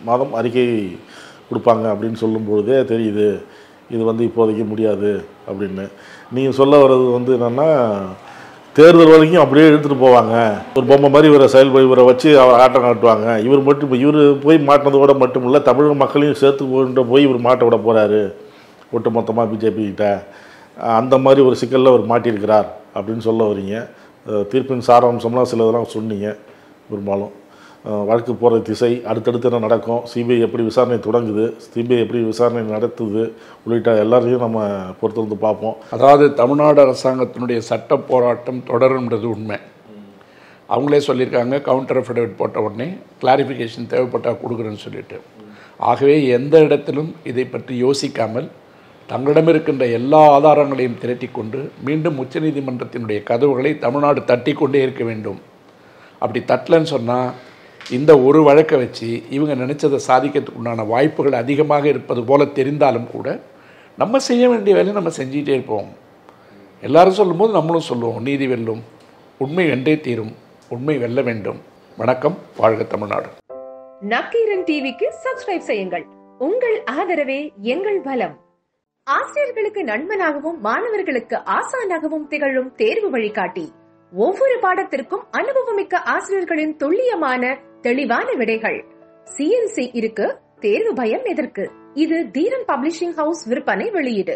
Speaker 5: மாதம் அறிக்கை கொடுப்பாங்க அப்படின்னு சொல்லும்பொழுதே தெரியுது இது வந்து இப்போதைக்கு முடியாது அப்படின்னு. நீங்கள் சொல்ல வர்றது வந்து என்னென்னா, தேர்தல் வரைக்கும் அப்படியே எடுத்துகிட்டு போவாங்க. ஒரு பொம்மை மாதிரி இவரை வச்சு அவர் ஆட்டம் காட்டுவாங்க. இவர் போய் மாட்டினதோட மட்டும் இல்லை, தமிழக மக்களையும் சேர்த்து போய் இவர் மாட்ட விட போகிறாரு ஒட்டு மொத்தமாக பிஜேபி கிட்ட. அந்த மாதிரி ஒரு சிக்கலில் அவர் மாட்டியிருக்கிறார் அப்படின்னு சொல்ல வரீங்க. தீர்ப்பின் சாராம்சம்லாம் சிலதெல்லாம் சொன்னீங்க. பெரும்பாலும் வழக்கு போகிற திசை, அடுத்தடுத்து என்ன நடக்கும், சிபிஐ எப்படி விசாரணை தொடங்குது, சிபிஐ எப்படி விசாரணை நடத்துது உள்ளிட்ட எல்லாரையும் நம்ம பொறுத்திருந்து பார்ப்போம்.
Speaker 4: அதாவது தமிழ்நாடு அரசாங்கத்தினுடைய சட்ட போராட்டம் தொடரும்ன்றது உண்மை. அவங்களே சொல்லியிருக்காங்க, கவுண்டர் அஃபிடவிட் போட்ட உடனே கிளாரிஃபிகேஷன் தேவைப்பட்டால் கொடுக்குறேன்னு சொல்லிட்டு. ஆகவே எந்த இடத்திலும் இதை பற்றி யோசிக்காமல் தங்களிடம் இருக்கின்ற எல்லா ஆதாரங்களையும் திரட்டி கொண்டு மீண்டும் உச்சநீதிமன்றத்தினுடைய கதவுகளை தமிழ்நாடு தட்டி கொண்டே இருக்க வேண்டும். அப்படி தட்டலன்னு சொன்னால் இந்த ஒரு வழக்கை வச்சு இவங்க நினச்சதை சாதிக்கிறதுக்கு உண்டான வாய்ப்புகள் அதிகமாக இருப்பது போல தெரிந்தாலும் கூட நம்ம செய்ய வேண்டிய வேலையை நம்ம செஞ்சிகிட்டே இருப்போம். எல்லாரும் சொல்லும்போது நம்மளும் சொல்லுவோம், நீதி வெல்லும், உண்மை வென்றே தீரும், உண்மை வெல்ல வேண்டும். வணக்கம், வாழ்க தமிழ்நாடு.
Speaker 7: நக்கீரன் டிவிக்கு சப்ஸ்கிரைப் செய்யுங்கள். உங்கள் ஆதரவே எங்கள் பலம். ஆசிரியர்களுக்கு நண்பனாகவும் மாணவர்களுக்கு ஆசானாகவும் திகழும் தேர்வு வழிகாட்டி. ஒவ்வொரு பாடத்திற்கும் அனுபவமிக்க ஆசிரியர்களின் துல்லியமான தெளிவான விடைகள். CNC இருக்கு, தேர்வு பயம் எதற்கு? இது தீரன் பப்ளிஷிங் ஹவுஸ் விற்பனை வெளியீடு.